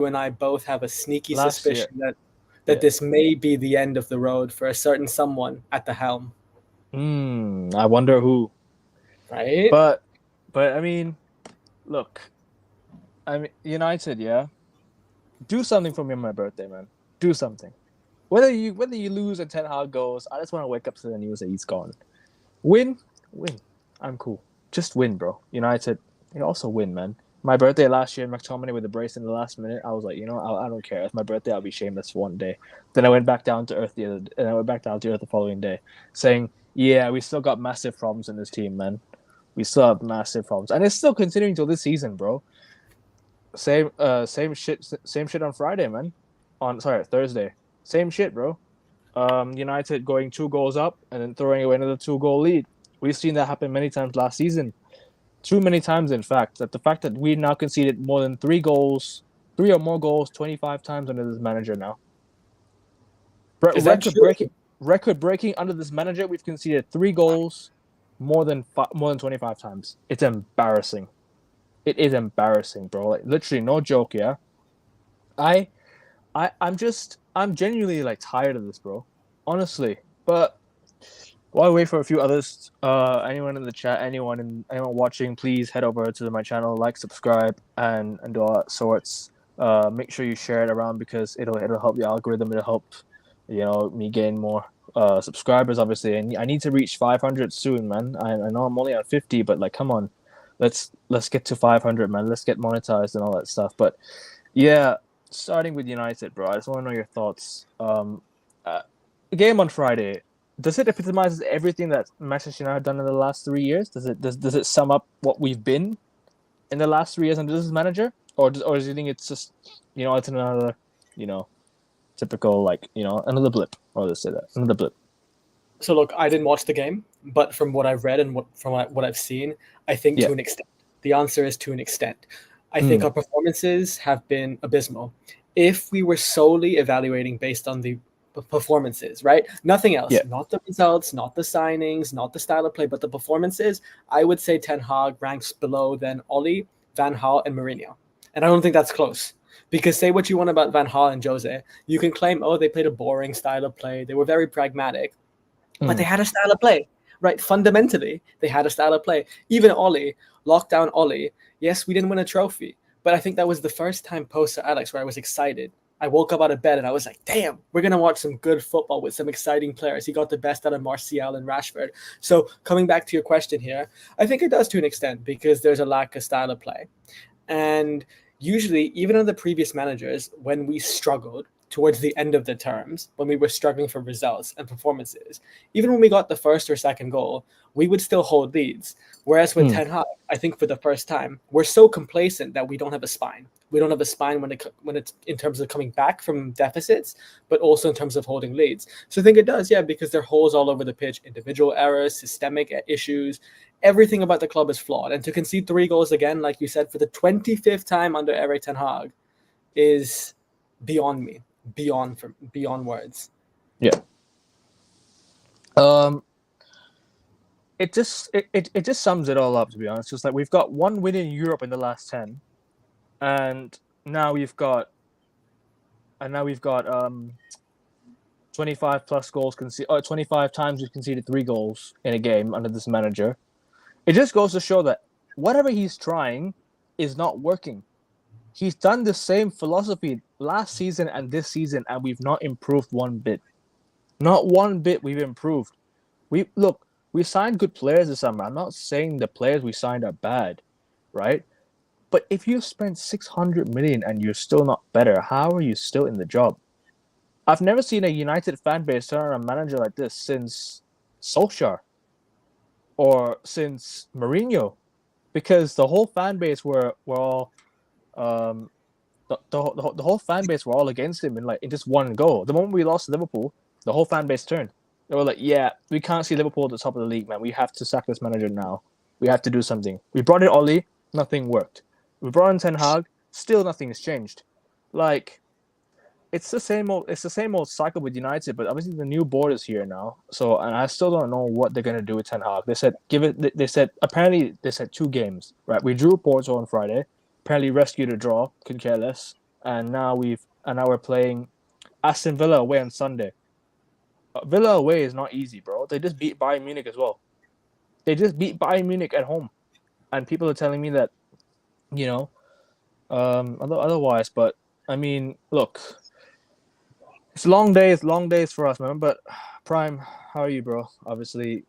and I both have a sneaky Last year. suspicion that Yeah. this may be the end of the road for a certain someone at the helm, I wonder who. right? But I mean, look, I mean United, yeah. Do something for me on my birthday, man. Do something. Whether you lose and Ten Hag goes, I just want to wake up to the news that he's gone. Win, win. I'm cool. Just win, bro. United, you also win, man. My birthday last year, McTominay with the brace in the last minute. I was like, I don't care. It's my birthday. I'll be shameless for one day. Then I went back down to earth and I went back down to earth the following day, saying, "Yeah, we still got massive problems in this team, man. We still have massive problems, and it's still continuing till this season, bro. Same shit on Friday, man. On sorry Thursday, same shit, bro. United going 2 goals up and then throwing away another 2 goal lead. We've seen that happen many times last season. Too many times, in fact. That the fact that we now conceded more than 3 goals, 3 or more goals, 25 times under this manager now. Is that Record true? breaking, record breaking under this manager. We've conceded 3 goals more than 25 times. It's embarrassing. It is embarrassing, bro. Like literally, no joke. Yeah, I, I'm genuinely like tired of this, bro. Honestly, but while I wait for a few others, anyone in the chat, anyone watching, please head over to my channel, like, subscribe, and do all that sorts. Make sure you share it around because it'll help the algorithm. It'll help me gain more subscribers. Obviously, and I need to reach 500 soon, man. I know I'm only on 50, but like, come on, let's get to 500, man. Let's get monetized and all that stuff. But yeah, starting with United, bro. I just want to know your thoughts. The game on Friday, does it epitomize everything that Manchester United have done in the last 3 years? Does it sum up what we've been in the last 3 years under this manager, or do you think it's just it's another typical another blip? Or let's say that another blip. So look, I didn't watch the game, but from what I've read and what I've seen, I think Yeah. to an extent. The answer is to an extent. I think Mm. our performances have been abysmal. If we were solely evaluating based on the performances, right? Nothing else, Yeah. not the results, not the signings, not the style of play, but the performances, I would say Ten Hag ranks below than Oli, Van Gaal, and Mourinho. And I don't think that's close. Because say what you want about Van Gaal and Jose, you can claim, oh, they played a boring style of play. They were very pragmatic. But they Mm. had a style of play, right? Fundamentally, they had a style of play. Even Ollie, lockdown Ollie, yes, we didn't win a trophy, but I think that was the first time post Sir Alex where I was excited. I woke up out of bed and I was like, damn, we're going to watch some good football with some exciting players. He got the best out of Martial and Rashford. So coming back to your question here, I think it does to an extent because there's a lack of style of play. And usually, even under the previous managers, when we struggled towards the end of the terms, when we were struggling for results and performances, even when we got the first or second goal, we would still hold leads. Whereas with Mm. Ten Hag, I think for the first time, we're so complacent that we don't have a spine. We don't have a spine when it's in terms of coming back from deficits, but also in terms of holding leads. So I think it does, yeah, because there are holes all over the pitch, individual errors, systemic issues. Everything about the club is flawed. And to concede 3 goals again, like you said, for the 25th time under Erik Ten Hag is beyond me, beyond words. Yeah. Um. It just sums it all up, to be honest. Just like we've got one win in Europe in the last 10, and now we've got 25 plus goals conceded. 25 times we've conceded 3 goals in a game under this manager. It just goes to show that whatever he's trying is not working. He's done the same philosophy last season and this season, and we've not improved one bit. Not one bit we've improved. We signed good players this summer. I'm not saying the players we signed are bad, right? But if you spent 600 million and you're still not better, how are you still in the job? I've never seen a United fan base turn on a manager like this since Solskjaer or since Mourinho, because the whole fan base were all the whole fan base were all against him in just one go. The moment we lost to Liverpool, the whole fan base turned. They were like, "Yeah, we can't see Liverpool at the top of the league, man. We have to sack this manager now. We have to do something." We brought in Oli, nothing worked. We brought in Ten Hag, still nothing has changed. Like, it's the same old cycle with United, but obviously the new board is here now. So, and I still don't know what they're gonna do with Ten Hag. They said apparently they said 2 games, right? We drew Porto on Friday. Apparently rescued a draw, could care less. and now we're playing Aston Villa away on Sunday. Villa away is not easy, bro. They just beat Bayern Munich as well. They just beat Bayern Munich at home, and people are telling me that, you know, otherwise. But I mean, look, it's long days for us, man. But Prime, how are you, bro? Obviously,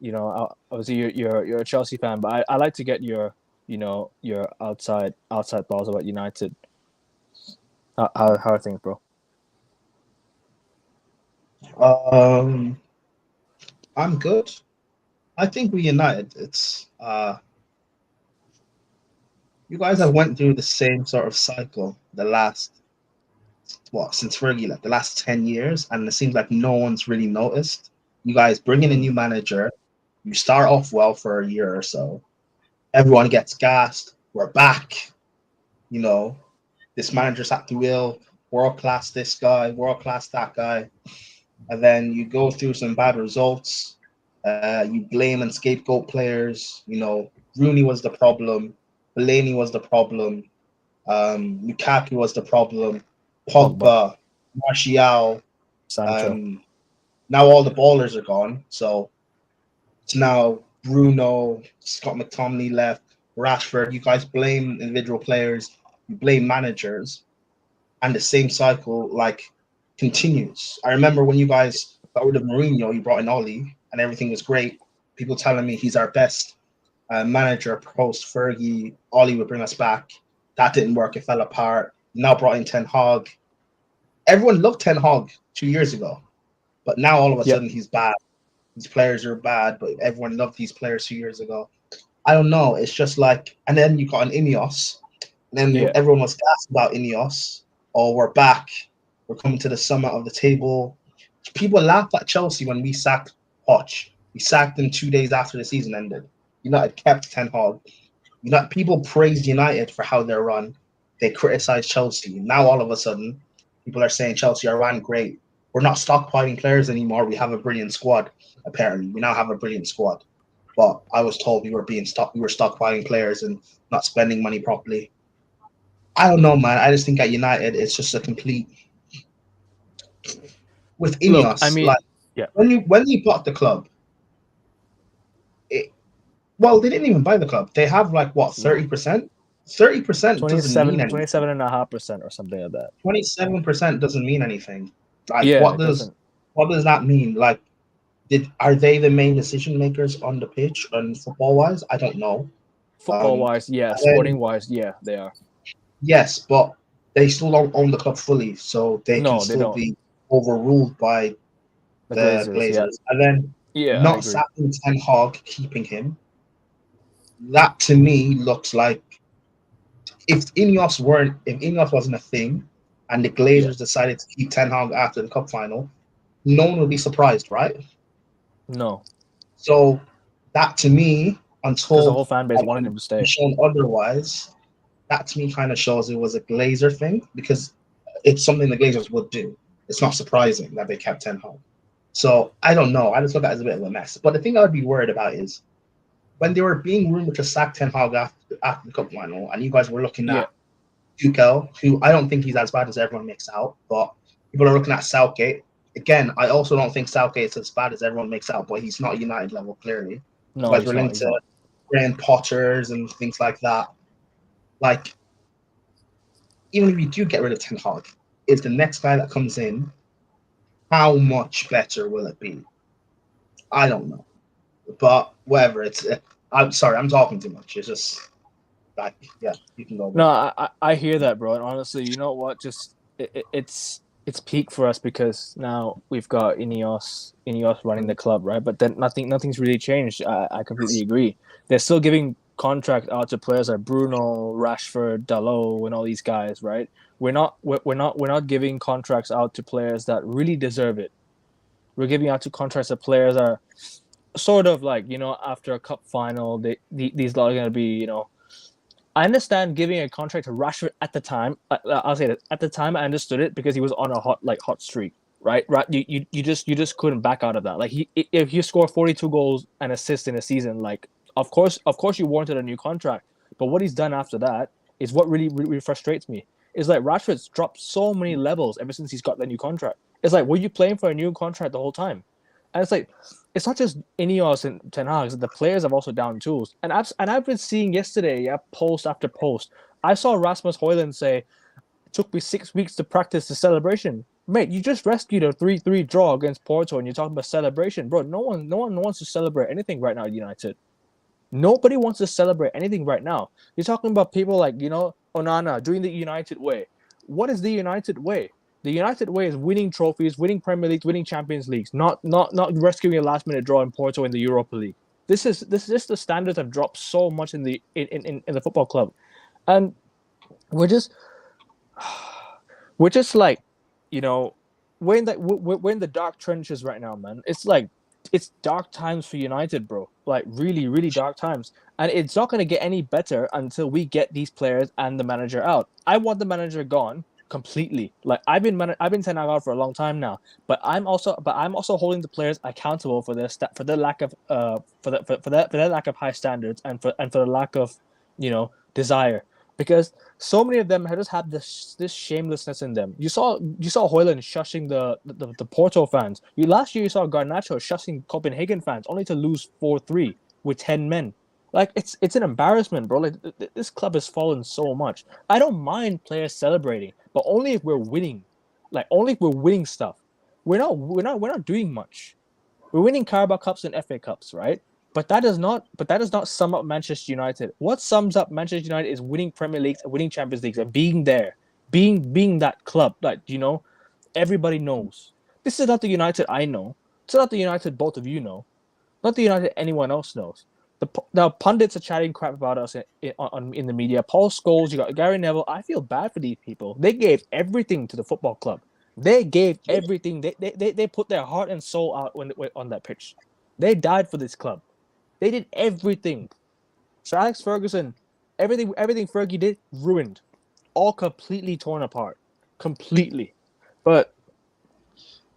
obviously you're a Chelsea fan, but I like to get your your outside thoughts about United. How are things, bro? I'm good. I think we United. You guys have went through the same sort of cycle the last since Fergie left, the last 10 years, and it seems like no one's really noticed. You guys bring in a new manager, you start off well for a year or so. Everyone gets gassed. We're back. This manager's at the wheel, world class this guy, world class that guy. And then you go through some bad results. You blame and scapegoat players. Rooney was the problem. Fellaini was the problem. Lukaku was the problem. Pogba, Martial. Sancho. Now all the ballers are gone. So it's now Bruno, Scott McTominay left, Rashford. You guys blame individual players. You blame managers. And the same cycle, continues. I remember when you guys got rid of Mourinho, you brought in Oli, and everything was great. People telling me he's our best manager post Fergie. Oli would bring us back. That didn't work. It fell apart. Now brought in Ten Hag. Everyone loved Ten Hag 2 years ago, but now all of a sudden he's bad. These players are bad, but everyone loved these players 2 years ago. I don't know. It's just and then you got an Ineos, and then everyone was asked about Ineos. Oh, we're back. We're coming to the summit of the table. People laughed at Chelsea when we sacked Poch. We sacked him 2 days after the season ended. United kept Ten Hag. People praised United for how they're run. They criticized Chelsea. Now all of a sudden, people are saying Chelsea are run great. We're not stockpiling players anymore. We have a brilliant squad. Apparently, we now have a brilliant squad. But I was told we were stockpiling players and not spending money properly. I don't know, man. I just think at United, it's just a complete. With Ineos, when you bought the club, they didn't even buy the club. They have 30%. 30% doesn't mean anything. 27.5% or something like that. 27% doesn't mean anything. What does that mean? Are they the main decision makers on the pitch and football wise? I don't know. Football wise, yeah. Sporting wise, yeah, they are. Yes, but they still don't own the club fully, so they can still be overruled by the Glazers. Yeah. And then not sacking Ten Hag, keeping him. That to me looks like if Ineos wasn't a thing, and the Glazers decided to keep Ten Hag after the cup final, no one would be surprised, right? No. So that to me, until the whole fan base wanted him to stay, shown otherwise, that to me kind of shows it was a Glazer thing because it's something the Glazers would do. It's not surprising that they kept Ten Hag. So I don't know. I just look at it as a bit of a mess. But the thing I would be worried about is when they were being rumored to sack Ten Hag after the cup final, and you guys were looking at Tuchel, who I don't think he's as bad as everyone makes out, but people are looking at Southgate. Again, I also don't think Southgate's as bad as everyone makes out, but he's not United level, clearly. No, we're linked to Graham Potters and things like that. Even if you do get rid of Ten Hag, if the next guy that comes in, how much better will it be? I don't know. But whatever, I'm sorry, I'm talking too much. It's just you can go. No, I hear that, bro. And honestly, you know what? Just it's peak for us because now we've got Ineos running the club, right? But then nothing's really changed. I completely agree. They're still giving contract out to players like Bruno, Rashford, Dalot, and all these guys, right? We're not giving contracts out to players that really deserve it. We're giving out to contracts that players are sort of after a cup final, these are going to be, I understand giving a contract to Rashford at the time. I'll say that at the time I understood it because he was on a hot streak, right? Right, you just couldn't back out of that. If he scored 42 goals and assists in a season, of course you warranted a new contract. But what he's done after that is what really frustrates me. is like Rashford's dropped so many levels ever since he's got that new contract. It's like, were you playing for a new contract the whole time? And it's like, it's not just Ineos and Ten Hag. The players have also down tools. And I've been seeing yesterday, post after post. I saw Rasmus Højlund say, "It took me 6 weeks to practice the celebration." Mate, you just rescued a 3-3 draw against Porto, and you're talking about celebration, bro. No one wants to celebrate anything right now at United. Nobody wants to celebrate anything right now. You're talking about people like, Onana doing the United way. What is the United way? The United way is winning trophies, winning Premier Leagues, winning Champions Leagues, not rescuing a last minute draw in Porto in the Europa League. This is the standards have dropped so much in the football club, and we're just like, we're in the dark trenches right now, man. It's like, it's dark times for United, bro. Like, really, really dark times. And it's not going to get any better until we get these players and the manager out. I want the manager gone completely. Like, I've been Ten Hag out for a long time now, but I'm also holding the players accountable for their lack of lack of high standards and for the lack of desire. Because so many of them have just had this shamelessness in them. You saw Højlund shushing the Porto fans. Last year you saw Garnacho shushing Copenhagen fans, only to lose 4-3 with 10 men. Like, it's an embarrassment, bro. Like, this club has fallen so much. I don't mind players celebrating, but only if we're winning. Like, only if we're winning stuff. We're not doing much. We're winning Carabao Cups and FA Cups, right? But that does not sum up Manchester United. What sums up Manchester United is winning Premier Leagues and winning Champions Leagues and being there, being that club that everybody knows. This is not the United I know. It's not the United both of you know. Not the United anyone else knows. The pundits are chatting crap about us in the media. Paul Scholes, you got Gary Neville. I feel bad for these people. They gave everything to the football club. They gave everything. They put their heart and soul out on that pitch. They died for this club. They did everything. Sir Alex Ferguson, everything Fergie did, ruined. All completely torn apart. Completely. But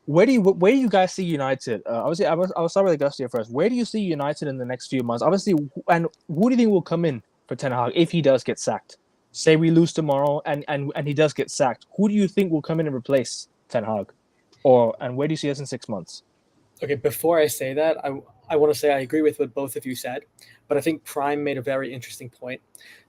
where do you guys see United? Obviously, I'll start with Augustia first. Where do you see United in the next few months? Obviously, and who do you think will come in for Ten Hag if he does get sacked? Say we lose tomorrow and he does get sacked. Who do you think will come in and replace Ten Hag? And where do you see us in 6 months? Okay, before I say that, I want to say I agree with what both of you said, but I think Prime made a very interesting point.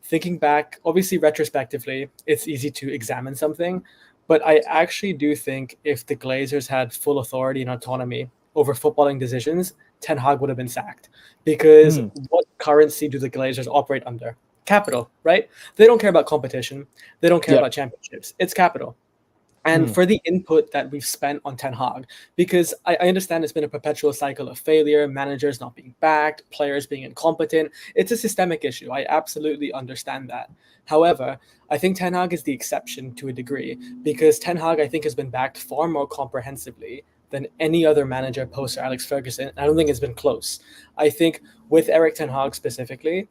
Thinking back, obviously retrospectively, it's easy to examine something, but I actually do think if the Glazers had full authority and autonomy over footballing decisions, Ten Hag would have been sacked. Because what currency do the Glazers operate under? Capital, right? They don't care about competition. They don't care about championships. It's capital. And for the input that we've spent on Ten Hag, because I understand it's been a perpetual cycle of failure, managers not being backed, players being incompetent. It's a systemic issue. I absolutely understand that. However, I think Ten Hag is the exception to a degree, because Ten Hag, I think, has been backed far more comprehensively than any other manager post Alex Ferguson. I don't think it's been close. I think with Erik Ten Hag specifically,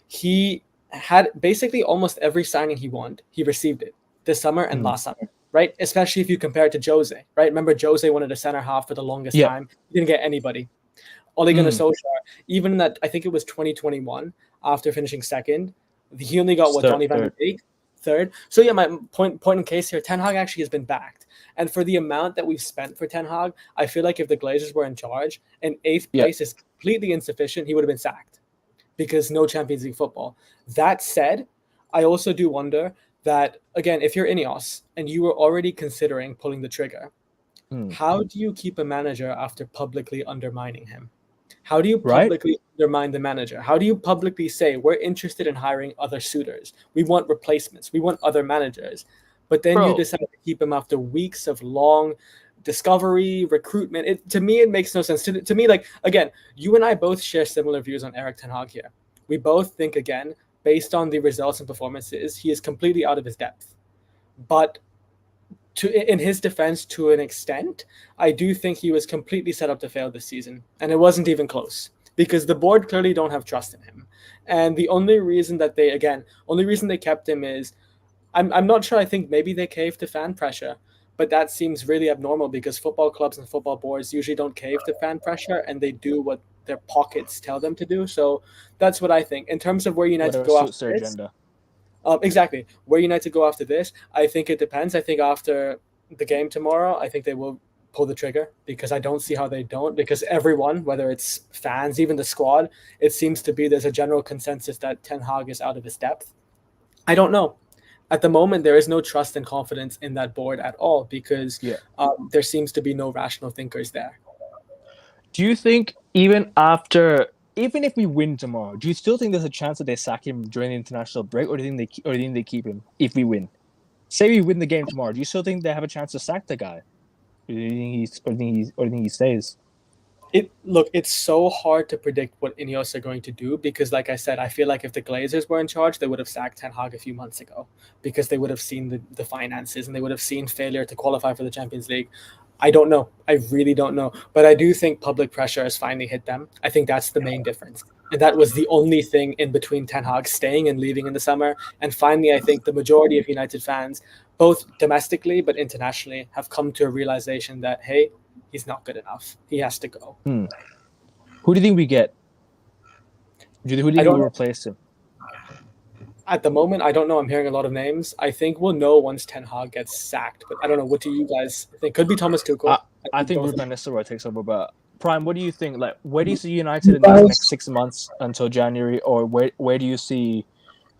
he had basically almost every signing he wanted. He received it this summer and last summer. Right, especially if you compare it to Jose, right? Remember, Jose wanted a center half for the longest time. He didn't get anybody. Ole Gunnar Solskjaer, even in that, I think it was 2021, after finishing second, he only got Donny van de Beek, third. So yeah, my point in case here, Ten Hag actually has been backed, and for the amount that we've spent for Ten Hag, I feel like if the Glazers were in charge, and 8th place is completely insufficient, he would have been sacked because no Champions League football. That said, I also do wonder that, again, if you're Ineos and you were already considering pulling the trigger, how do you keep a manager after publicly undermining him? How do you publicly undermine the manager? How do you publicly say, we're interested in hiring other suitors? We want replacements. We want other managers. But then you decide to keep him after weeks of long discovery, recruitment. To me, it makes no sense. To me, like, again, you and I both share similar views on Erik Ten Hag here. We both think, again, based on the results and performances, he is completely out of his depth. But in his defense, to an extent, I do think he was completely set up to fail this season. And it wasn't even close because the board clearly don't have trust in him. And the only reason they kept him is, I'm not sure, I think maybe they caved to fan pressure, but that seems really abnormal because football clubs and football boards usually don't cave to fan pressure and they do what their pockets tell them to do. So that's what I think. In terms of where United go after this, Exactly. Where United go after this, I think it depends. I think after the game tomorrow, I think they will pull the trigger because I don't see how they don't. Because everyone, whether it's fans, even the squad, it seems to be there's a general consensus that Ten Hag is out of his depth. I don't know. At the moment, there is no trust and confidence in that board at all because Yeah. there seems to be no rational thinkers there. Do you think even if we win tomorrow, do you still think there's a chance that they sack him during the international break, or do you think they keep him if we win? Say we win the game tomorrow, do you still think they have a chance to sack the guy? Or do you think he stays? It's so hard to predict what Ineos are going to do because, like I said, I feel like if the Glazers were in charge, they would have sacked Ten Hag a few months ago because they would have seen the finances and they would have seen failure to qualify for the Champions League. I don't know. I really don't know. But I do think public pressure has finally hit them. I think that's the main difference. And that was the only thing in between Ten Hag staying and leaving in the summer. And finally, I think the majority of United fans, both domestically but internationally, have come to a realization that, hey, he's not good enough. He has to go. Who do you think we get? Who do you think will replace him? At the moment, I don't know. I'm hearing a lot of names. I think we'll know once Ten Hag gets sacked, but I don't know. What do you guys think? Could be Thomas Tuchel. I think Ruben Nistelrooy takes over, but Prime, what do you think? Like, where do you see United in the next 6 months until January, or where do you see,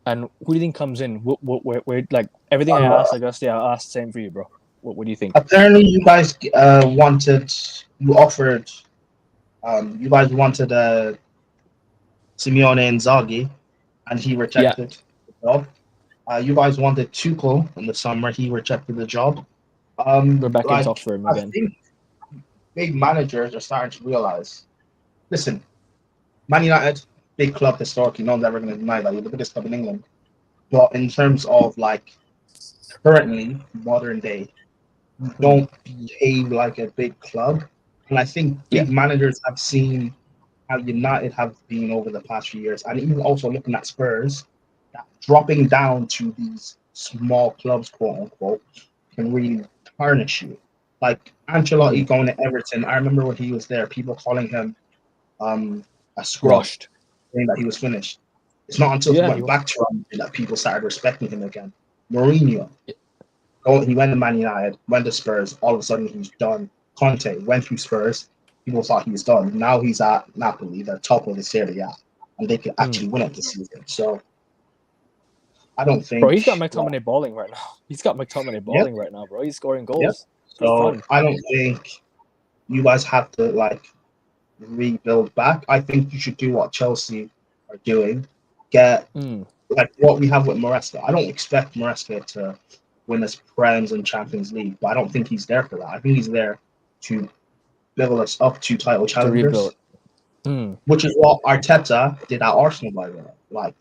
and who do you think comes in? Where like everything I asked, I guess I'll ask the same for you, bro. What do you think? Apparently, you guys wanted Simeone Inzaghi, and he rejected the job. You guys wanted Tuchel in the summer. He rejected the job. We're back in talks for him again. I think big managers are starting to realize, listen, Man United, big club historically, no one's ever going to deny that. You're the biggest club in England. But in terms of like currently, modern day, you don't behave like a big club. And I think big managers have seen how United have been over the past few years. And even also looking at Spurs, that dropping down to these small clubs, quote unquote, can really tarnish you. Like Ancelotti going to Everton, I remember when he was there, people calling him a scrub, saying that he was finished. It's not until he went back to Rome that people started respecting him again. Mourinho, he went to Man United, went to Spurs, all of a sudden he's done. Conte went through Spurs, people thought he was done. Now he's at Napoli, the top of the Serie A, and they could actually win it this season. So I don't think. Bro, he's got McTominay balling right now. He's got McTominay balling right now, bro. He's scoring goals. Yep. So I don't think you guys have to like rebuild back. I think you should do what Chelsea are doing. Get like what we have with Maresca. I don't expect Maresca to win us Prem and Champions League, but I don't think he's there for that. I think he's there to build us up to title challengers, which is what Arteta did at Arsenal, by the way. Like,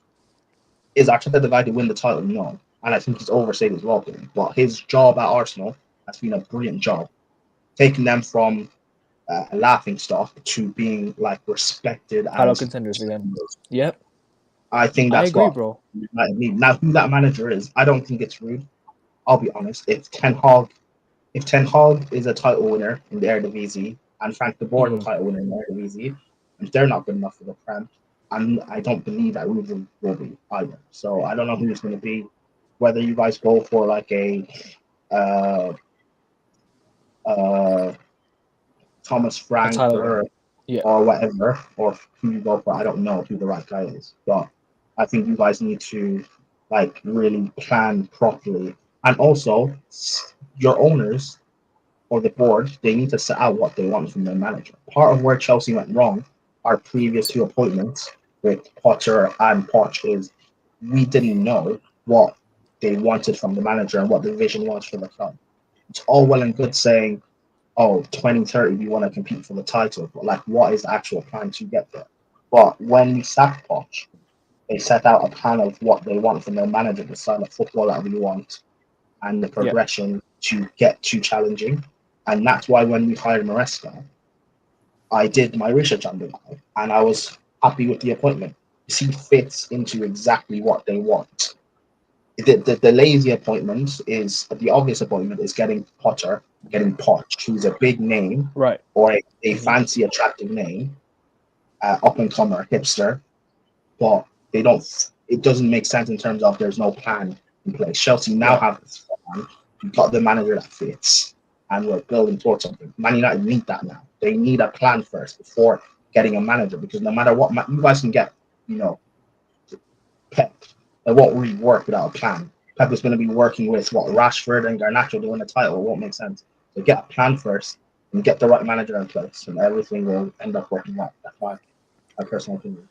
is Arteta the guy to win the title? No. And I think he's overstayed his welcome. But his job at Arsenal has been a brilliant job, taking them from a laughing stock to being like respected as contenders again. Yep. I think that's what bro. I mean. Now, who that manager is, I don't think it's rude. I'll be honest. If Ten Hag is a title winner in the Eredivisie and Frank de Boer is a title winner in the Eredivisie, and they're not good enough for the Prem, and I don't believe that Ruben will be either. So I don't know who it's going to be. Whether you guys go for like a Thomas Frank or whatever, or who you go for, I don't know who the right guy is. But I think you guys need to like really plan properly. And also, your owners or the board, they need to set out what they want from their manager. Part of where Chelsea went wrong, our previous two appointments with Potter and Poch, is we didn't know what they wanted from the manager and what the vision was for the club. It's all well and good saying, oh, 2030, we want to compete for the title. But like, what is the actual plan to get there? But when we sacked Poch, they set out a plan of what they want from their manager, the style of football that we want, and the progression to get to challenging. And that's why when we hired Maresca, I did my research on the guy, and I was happy with the appointment. He fits into exactly what they want. The lazy appointment is, the obvious appointment is getting Potter, getting Poch, who's a big name, right, or a fancy, attractive name, up and comer, hipster, but they don't it doesn't make sense in terms of there's no plan in place. Chelsea now have this plan. You've got the manager that fits, and we're building towards something. Man United need that now. They need a plan first before getting a manager, because no matter what you guys can get, Pep, it won't really work without a plan. Pep is going to be working with what Rashford and Garnacho to win a title. It won't make sense. So get a plan first and get the right manager in place, and everything will end up working out. That's my personal opinion.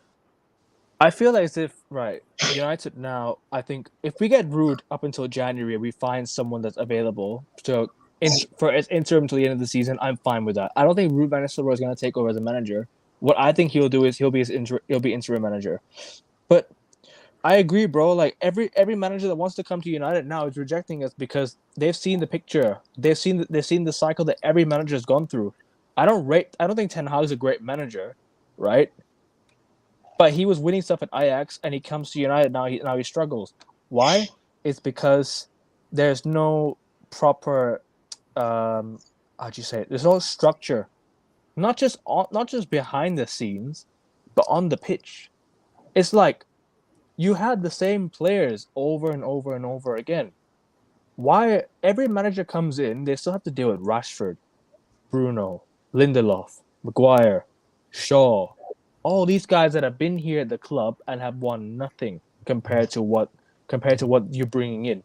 I feel like as if, right, United now, I think if we get Rude up until January, we find someone that's available for as interim till the end of the season, I'm fine with that. I don't think Ruud van Nistelrooy is going to take over as a manager. What I think he'll do is he'll be interim manager. But I agree, bro. Like every manager that wants to come to United now is rejecting us because they've seen the picture. They've seen the cycle that every manager has gone through. I don't think Ten Hag is a great manager, right? But he was winning stuff at Ajax, and he comes to United now. He struggles. Why? It's because there's no proper, how'd you say it? There's no structure, not just behind the scenes, but on the pitch. It's like you had the same players over and over and over again. Why every manager comes in, they still have to deal with Rashford, Bruno, Lindelof, Maguire, Shaw. All these guys that have been here at the club and have won nothing compared to what you're bringing in.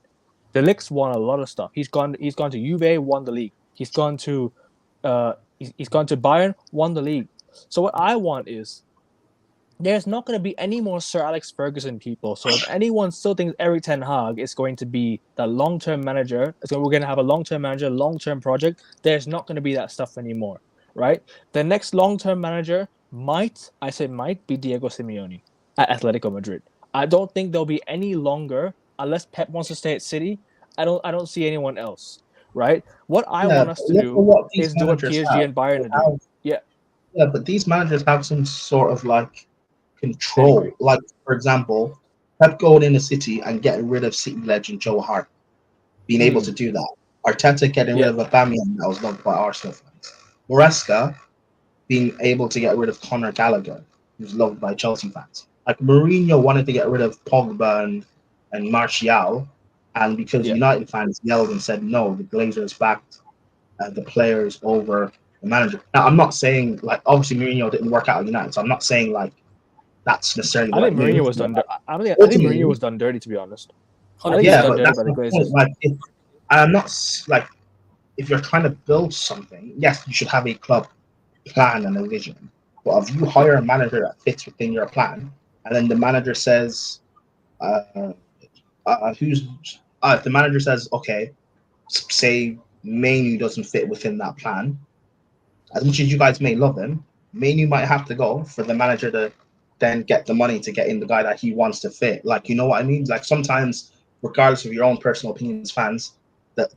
De Ligt's won a lot of stuff. He's gone to Juve, won the league. He's gone to Bayern, won the league. So what I want is there's not going to be any more Sir Alex Ferguson people. So if anyone still thinks Erik Ten Hag is going to be the long-term manager, we're going to have a long-term manager, long-term project, there's not going to be that stuff anymore, right? The next long-term manager might be Diego Simeone at Atletico Madrid. I don't think there'll be any longer unless Pep wants to stay at City. I don't see anyone else, right? What I want us to do is do what PSG and Bayern are doing. Yeah, but these managers have some sort of like control. Like, for example, Pep going in the City and getting rid of City legend Joe Hart, being able to do that. Arteta getting rid of Aubameyang that was loved by Arsenal fans. Maresca being able to get rid of Conor Gallagher, who's loved by Chelsea fans. Like Mourinho wanted to get rid of Pogba and Martial, and because United fans yelled and said no, the Glazers backed the players over the manager. Now, I'm not saying like obviously Mourinho didn't work out at United, so I'm not saying like that's necessarily. I think Mourinho was done. I think Mourinho was done dirty, to be honest. Yeah, but that's the point. Like, I'm not like if you're trying to build something, yes, you should have a club plan and a vision. But if you hire a manager that fits within your plan, and then the manager says, if the manager says, okay, say Manu doesn't fit within that plan, as much as you guys may love him, Manu might have to go for the manager to then get the money to get in the guy that he wants to fit. Like, you know what I mean? Like sometimes, regardless of your own personal opinions, fans, the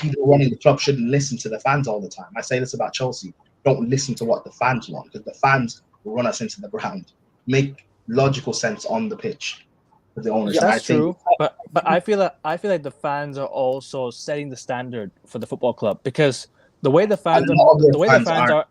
people running the club shouldn't listen to the fans all the time. I say this about Chelsea. Don't listen to what the fans want, because the fans will run us into the ground. Make logical sense on the pitch for the owners. Yeah, that's true. But I feel like the fans are also setting the standard for the football club, because the way the fans are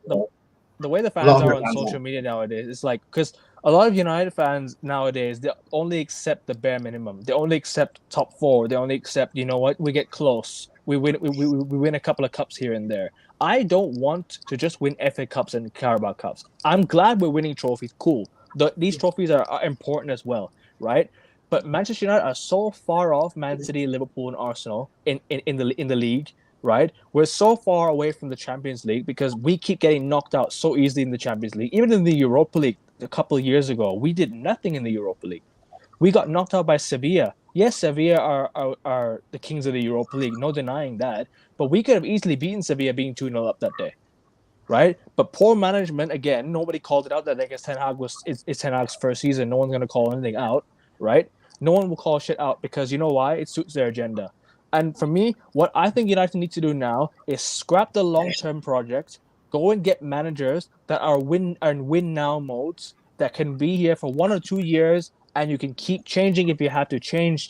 on social media nowadays, it's like, because a lot of United fans nowadays, they only accept the bare minimum. They only accept top four. They only accept, you know what, we get close. We win a couple of cups here and there. I don't want to just win FA Cups and Carabao Cups. I'm glad we're winning trophies. Cool. These trophies are important as well, right? But Manchester United are so far off Man City, Liverpool, and Arsenal in the league, right? We're so far away from the Champions League because we keep getting knocked out so easily in the Champions League. Even in the Europa League a couple of years ago, we did nothing in the Europa League. We got knocked out by Sevilla. Yes, Sevilla are the kings of the Europa League, no denying that. But we could have easily beaten Sevilla being 2-0 up that day, right? But poor management, again, nobody called it out that I guess Ten Hag it's Ten Hag's first season. No one's going to call anything out, right? No one will call shit out because you know why? It suits their agenda. And for me, what I think United need to do now is scrap the long-term project, go and get managers that are win now modes that can be here for 1 or 2 years, and you can keep changing if you have to change.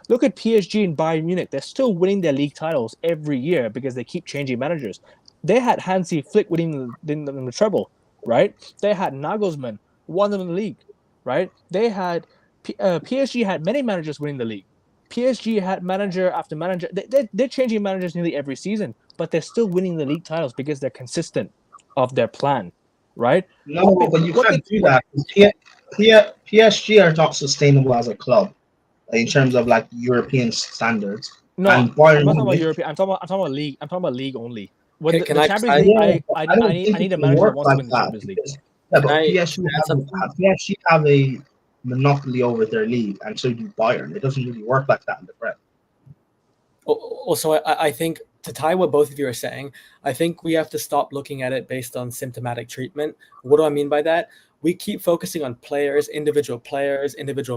Look at PSG and Bayern Munich. They're still winning their league titles every year because they keep changing managers. They had Hansi Flick winning the treble, right? They had Nagelsmann, won them in the league, right? They had PSG had many managers winning the league. PSG had manager after manager. They're changing managers nearly every season, but they're still winning the league titles because they're consistent of their plan, right? No, but you can't do that. PSG are not sustainable as a club in terms of like European standards. No, And I'm Bayern not talking about Munich, European. I'm talking about league. I'm talking about league only. When Can the I Champions I, League, yeah, but I don't I think it need a can manager that work wants to like win the that. Champions League. Yeah, can but I PSG add something? PSG have a monopoly over their league, and so do Bayern. It doesn't really work like that in the Prem. Also, I think to tie what both of you are saying, I think we have to stop looking at it based on symptomatic treatment. What do I mean by that? We keep focusing on players, individual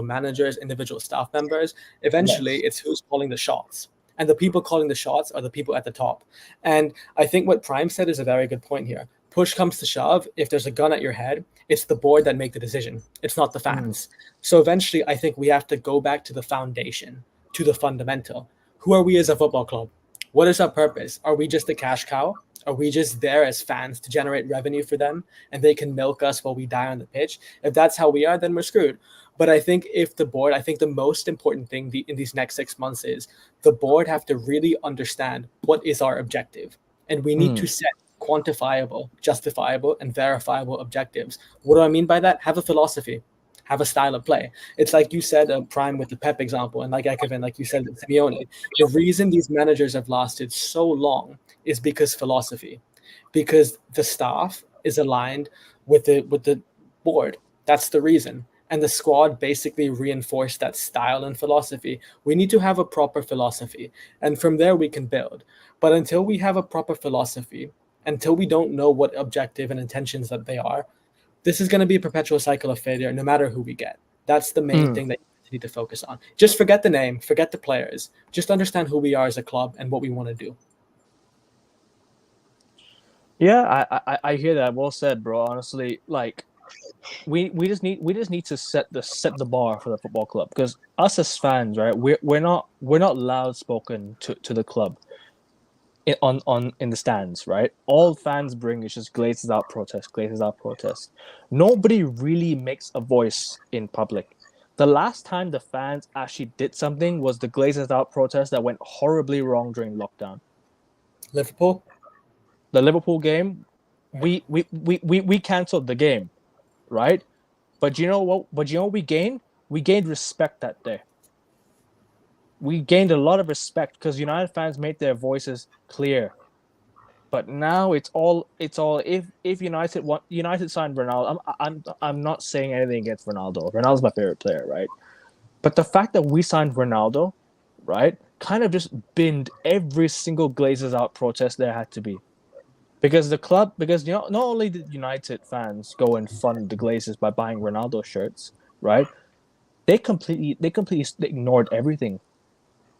managers, individual staff members. Eventually, Yes. it's who's calling the shots. And the people calling the shots are the people at the top. And I think what Prime said is a very good point here. Push comes to shove, if there's a gun at your head, it's the board that make the decision. It's not the fans. So eventually, I think we have to go back to the foundation, to the fundamental. Who are we as a football club? What is our purpose? Are we just a cash cow? Are we just there as fans to generate revenue for them and they can milk us while we die on the pitch? If that's how we are, then we're screwed. But I think I think the most important thing in these next 6 months is the board have to really understand what is our objective. And we need to set quantifiable, justifiable, and verifiable objectives. What do I mean by that? Have a philosophy, have a style of play. It's like you said, Prime with the Pep example, and like Ekevin, like you said with Simeone. The reason these managers have lasted so long is because philosophy, because the staff is aligned with the board. That's the reason. And the squad basically reinforced that style and philosophy. We need to have a proper philosophy, and from there we can build. But until we have a proper philosophy, until we don't know what objective and intentions that they are, this is going to be a perpetual cycle of failure no matter who we get. That's the main thing that you need to focus on. Just forget the name, forget the players. Just understand who we are as a club and what we want to do. Yeah, I hear that. Well said, bro. Honestly, like we just need to set the bar for the football club, because us as fans, right? We're not loud spoken to the club in the stands, right? All fans bring is just glazes out protest. Nobody really makes a voice in public. The last time the fans actually did something was the glazes out protest that went horribly wrong during lockdown. Liverpool? The Liverpool game, we canceled the game, right? But you know what? We gained? We gained respect that day. We gained a lot of respect because United fans made their voices clear. But now it's all if United signed Ronaldo. I'm not saying anything against Ronaldo. Ronaldo's my favorite player, right? But the fact that we signed Ronaldo, right, kind of just binned every single Glazers out protest there had to be. Because not only did United fans go and fund the Glazers by buying Ronaldo shirts, right? They completely ignored everything.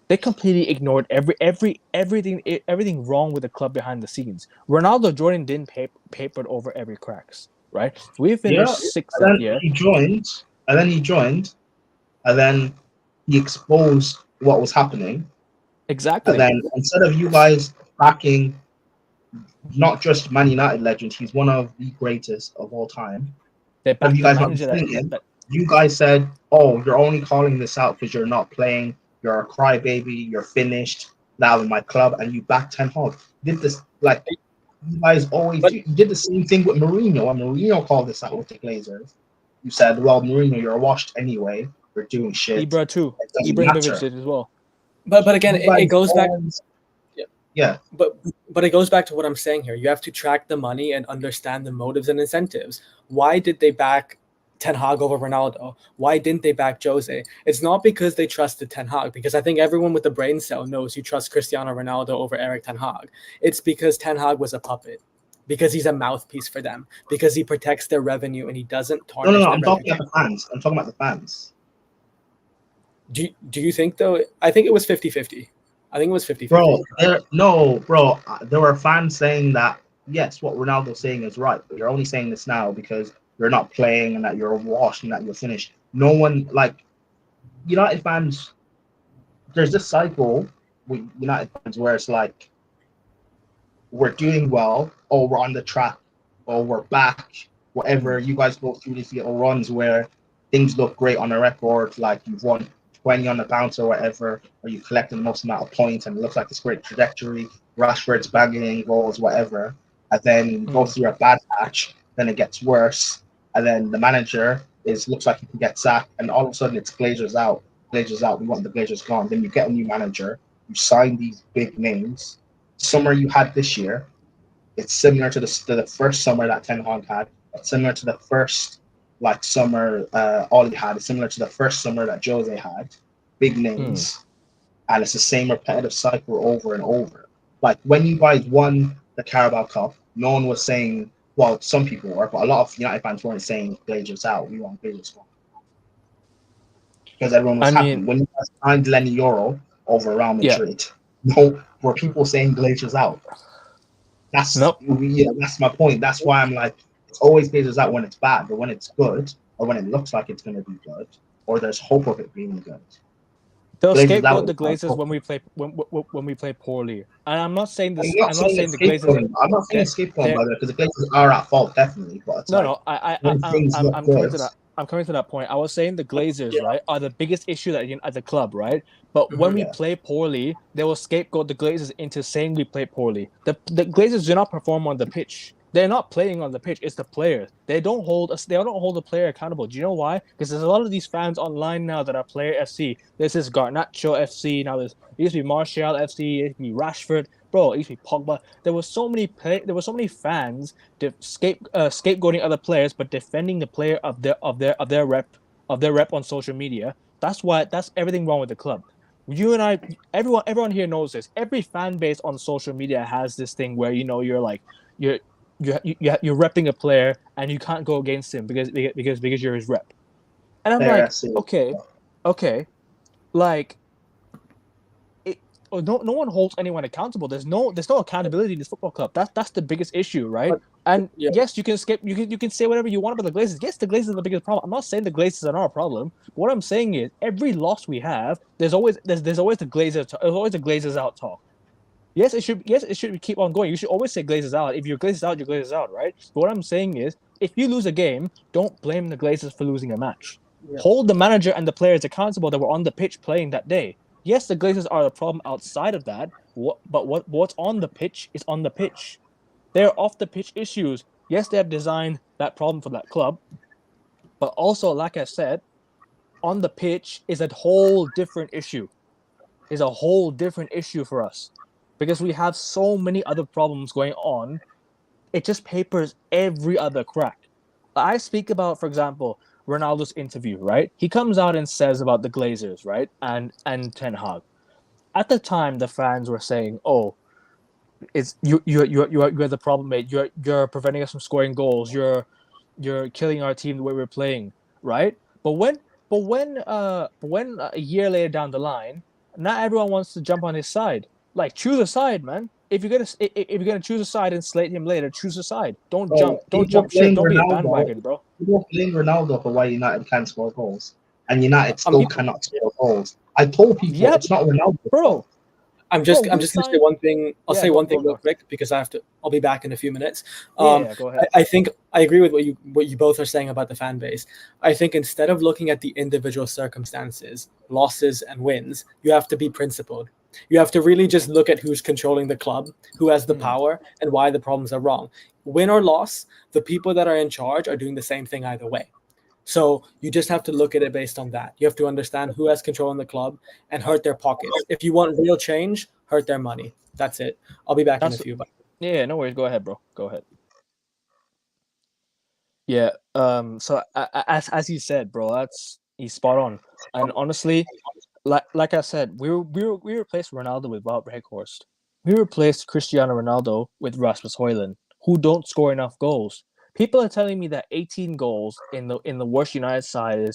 They completely ignored everything wrong with the club behind the scenes. Ronaldo Jordan didn't papered over every cracks, right? We Yeah, finished sixth and that then year. he joined, and then he exposed what was happening. Exactly. And then instead of you guys backing not just Man United legend, he's one of the greatest of all time. They Have backed you the guys not manager thinking? You guys said, "Oh, you're only calling this out because you're not playing. You're a crybaby. You're finished now in my club," and you backed Ten Hag. Did this like you guys always But do? You did the same thing with Mourinho. When Mourinho called this out with the Glazers, you said, "Well, Mourinho, you're washed anyway. You're doing shit. Ibra too. It doesn't Ibrahimovic matter." did as well. but again, You it guys goes back. always, Yeah. yeah. But it goes back to what I'm saying here. You have to track the money and understand the motives and incentives. Why did they back Ten Hag over Ronaldo? Why didn't they back Jose? It's not because they trusted Ten Hag, because I think everyone with a brain cell knows you trust Cristiano Ronaldo over Erik Ten Hag. It's because Ten Hag was a puppet, because he's a mouthpiece for them, because he protects their revenue and he doesn't No, tarnish their I'm talking reputation. about the fans. I'm talking about the fans. Do you think, though? I think it was 50-50. I think it was 50-50. Bro, there were fans saying that, yes, what Ronaldo's saying is right, but you're only saying this now because you're not playing and that you're washed and that you're finished. No one, like, United fans, there's this cycle with United fans where it's like, we're doing well, or we're on the track, or we're back, whatever. You guys go through these little runs where things look great on a record, like you've won 20 on the bounce or whatever, or you collected the most amount of points and it looks like it's great trajectory. Rashford's banging in goals, whatever. And then you go through a bad patch, then it gets worse. And then the manager looks like he can get sacked, and all of a sudden it's Glazers out. Glazers out. We want the Glazers gone. Then you get a new manager. You sign these big names. Summer you had this year, it's similar to the first summer that Ten Hag had. It's similar to the first summer Ollie had. It's similar to the first summer that Jose had. Big names, and it's the same repetitive cycle over and over. Like when you guys won the Carabao Cup, no one was saying. Well, some people were, but a lot of United fans weren't saying Glazers out. We want Glazers gone because everyone was happy when you guys signed Lenny Euro over Real Madrid. No, were people saying Glazers out? That's my point. That's why I'm like, it's always Glazers out when it's bad, but when it's good, or when it looks like it's going to be good, or there's hope of it being good. They'll scapegoat the Glazers when we play poorly. And I'm not saying this. I'm not saying the Glazers. I'm not saying scapegoat by that because the Glazers are at fault definitely. But I'm coming to that point. I was saying the Glazers, right, are the biggest issue at the club, right? But when we play poorly, they will scapegoat the Glazers into saying we play poorly. The Glazers do not perform on the pitch. They're not playing on the pitch. It's the players. They don't hold the player accountable. Do you know why? Because there's a lot of these fans online now that are Player FC. There's this Garnacho FC. Now it used to be Martial FC. It used to be Rashford. Bro, it used to be Pogba. There were so many fans scapegoating other players, but defending the player of their rep on social media. That's everything wrong with the club. You and I, everyone here knows this. Every fan base on social media has this thing where you're like you're repping a player and you can't go against him because you're his rep. And I'm like, okay, like no one holds anyone accountable. There's no accountability in this football club. That's the biggest issue, right? And yes, you can say whatever you want about the Glazers. Yes, the Glazers are the biggest problem. I'm not saying the Glazers are not a problem. But what I'm saying is every loss we have, there's always the Glazers. There's always the Glazers out talk. Yes, it should keep on going. You should always say Glazers out. If you're Glazers out, you're Glazers out, right? But what I'm saying is, if you lose a game, don't blame the Glazers for losing a match. Yeah. Hold the manager and the players accountable that were on the pitch playing that day. Yes, the Glazers are the problem outside of that, but what's on the pitch is on the pitch. They're off the pitch issues. Yes, they have designed that problem for that club, but also, like I said, on the pitch is a whole different issue. Is a whole different issue for us. Because we have so many other problems going on, it just papers every other crack. I speak about, for example, Ronaldo's interview, right? He comes out and says about the Glazers, right? And Ten Hag. At the time, the fans were saying, "Oh, it's you're the problem, mate. You're preventing us from scoring goals. You're killing our team the way we're playing, right?" But when a year later down the line, not everyone wants to jump on his side. Like, choose a side, man. If you're gonna choose a side and slate him later, choose a side. Don't jump ship. Don't be a bandwagon, bro. People blame Ronaldo for why United can't score goals, and United still cannot score goals. I told people it's not Ronaldo, bro. I'm just gonna say one thing. I'll say one thing real quick because I'll be back in a few minutes. Go ahead. I think I agree with what you both are saying about the fan base. I think instead of looking at the individual circumstances, losses and wins, you have to be principled. You have to really just look at who's controlling the club, who has the power, and why the problems are wrong. Win or loss, the people that are in charge are doing the same thing either way. So you just have to look at it based on that. You have to understand who has control in the club and hurt their pockets. If you want real change, hurt their money. That's it. I'll be back in a few. Yeah, no worries. Go ahead, bro. Go ahead. Yeah. So as you said, bro, he's spot on. And honestly, like I said, we replaced Ronaldo with Wout Weghorst. We replaced Cristiano Ronaldo with Rasmus Højlund, who don't score enough goals. People are telling me that 18 goals in the worst United side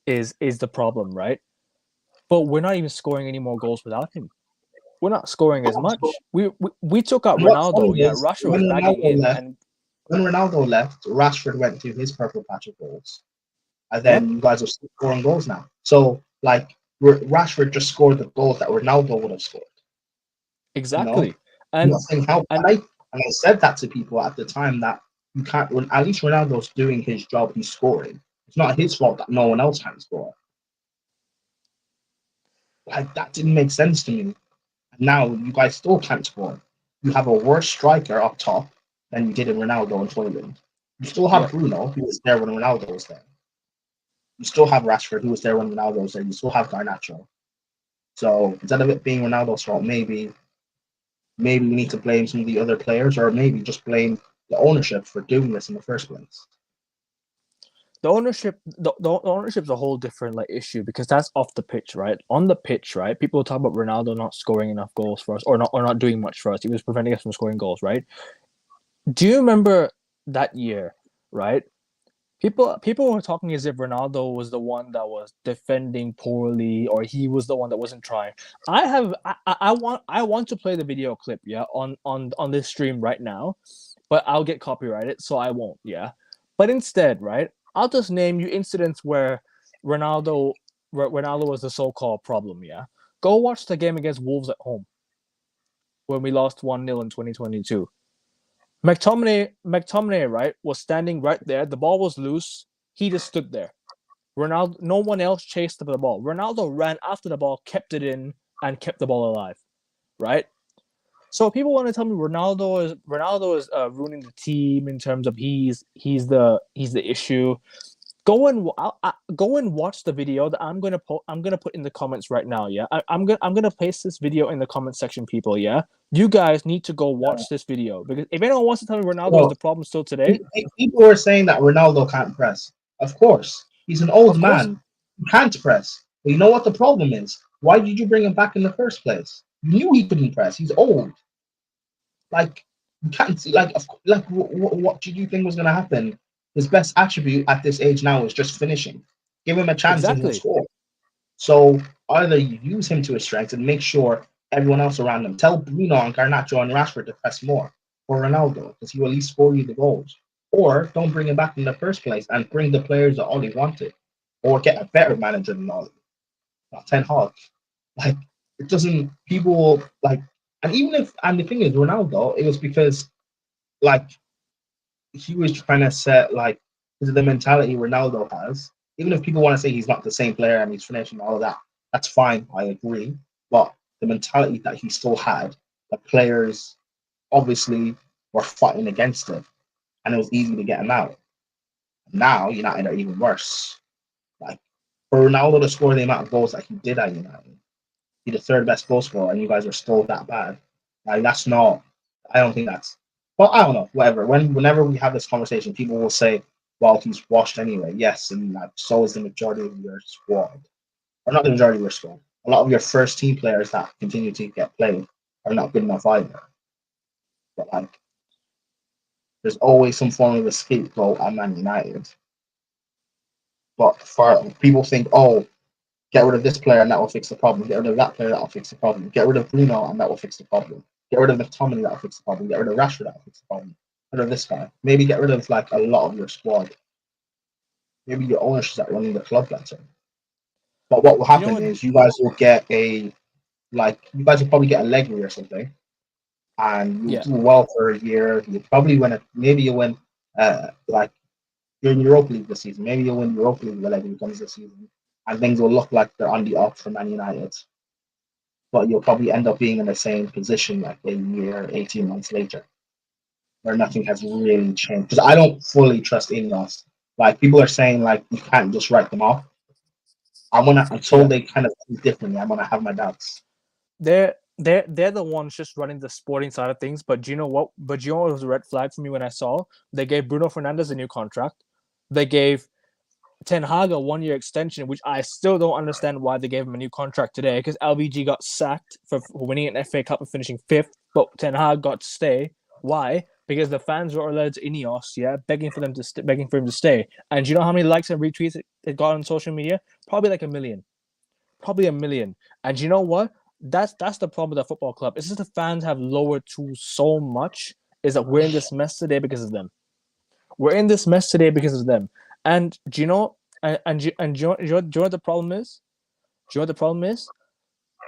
is the problem, right? But we're not even scoring any more goals without him. We're not scoring as much. We took out Ronaldo. Yeah, Rashford was bagging in. And when Ronaldo left, Rashford went to his purple patch of goals, and then you guys are still scoring goals now. So Rashford just scored the goals that Ronaldo would have scored. Exactly. And I said that to people at the time that you can't. At least Ronaldo's doing his job; he's scoring. It's not his fault that no one else can score. Like, that didn't make sense to me. And now you guys still can't score. You have a worse striker up top than you did in Ronaldo and Foyland. You still have Bruno, who was there when Ronaldo was there. You still have Rashford, who was there when Ronaldo was there. You still have Garnacho. So instead of it being Ronaldo's fault, maybe we need to blame some of the other players, or maybe just blame the ownership for doing this in the first place. The ownership is a whole different like issue, because that's off the pitch, right? On the pitch, right? People talk about Ronaldo not scoring enough goals for us, or not doing much for us. He was preventing us from scoring goals, right? Do you remember that year, right? People were talking as if Ronaldo was the one that was defending poorly, or he was the one that wasn't trying. I want to play the video clip, yeah, on this stream right now, but I'll get copyrighted, so I won't, yeah. But instead, right, I'll just name you incidents where Ronaldo was the so-called problem, yeah. Go watch the game against Wolves at home when we lost 1-0 in 2022. McTominay, right, was standing right there. The ball was loose. He just stood there. Ronaldo, no one else chased the ball. Ronaldo ran after the ball, kept it in, and kept the ball alive, right? So people want to tell me Ronaldo is ruining the team in terms of he's the issue. Go and watch the video that I'm gonna put in the comments right now. Yeah, I'm gonna paste this video in the comment section, people. Yeah, you guys need to go watch this video, because if anyone wants to tell me Ronaldo is the problem still today, people are saying that Ronaldo can't press. Of course, he's an old man. He can't press. But you know what the problem is? Why did you bring him back in the first place? You knew he couldn't press. He's old. Like, you can't see. What did you think was gonna happen? His best attribute at this age now is just finishing. Give him a chance and he'll score. So either you use him to his strengths and make sure everyone else around him. Tell Bruno and Garnacho and Rashford to press more for Ronaldo, because he will at least score you the goals. Or don't bring him back in the first place and bring the players that Ollie wanted. Or get a better manager than Ollie. Not Ten Hag. Like, it doesn't, people like, and the thing is, Ronaldo, it was because, like, he was trying to set, like, the mentality Ronaldo has. Even if people want to say he's not the same player and he's finishing all of that, that's fine. I agree. But the mentality that he still had, the players obviously were fighting against it, and it was easy to get him out. Now United are even worse. Like, for Ronaldo to score the amount of goals that he did at United, he's the third best goal scorer, and you guys are still that bad. Like, that's not. I don't think that's. Well, I don't know. Whatever. Whenever we have this conversation, people will say, "Well, he's washed anyway." Yes, and so is the majority of your squad, or not the majority of your squad. A lot of your first team players that continue to get played are not good enough either. But, like, there's always some form of a scapegoat at Man United. But for people think, oh, get rid of this player and that will fix the problem. Get rid of that player, that will fix the problem. Get rid of Bruno and that will fix the problem. Get rid of McTominay, that will fix the problem. Get rid of Rashford, that will fix the problem. Get rid of this guy. Maybe get rid of, like, a lot of your squad. Maybe your ownership is running the club better. But what will happen is you guys will get you guys will probably get a Allegri or something, and you'll do well for a year. You probably win it. Maybe you win, like, you're in Europa League this season. Maybe you'll win Europa League when Allegri comes this season, and things will look like they're on the up for Man United. But you'll probably end up being in the same position like a year, 18 months later, where nothing has really changed. Because I don't fully trust Ineos. Like, people are saying, like, you can't just write them off. Until they kind of think differently, I'm gonna have my doubts. They're the ones just running the sporting side of things. But do you know what? But you know what was a red flag for me when I saw they gave Bruno Fernandes a new contract. They gave Ten Hag a 1-year extension, which I still don't understand why they gave him a new contract today, because LBG got sacked for winning an FA Cup and finishing 5th, but Ten Hag got to stay. Why? Because the fans were alleged Ineos, begging for him to stay. And do you know how many likes and retweets it got on social media? Probably like 1 million. Probably 1 million. And you know what? That's the problem with the football club. It's just the fans have lowered to so much, is that we're in this mess today because of them. We're in this mess today because of them. And do you know? And do you know what the problem is? Do you know what the problem is?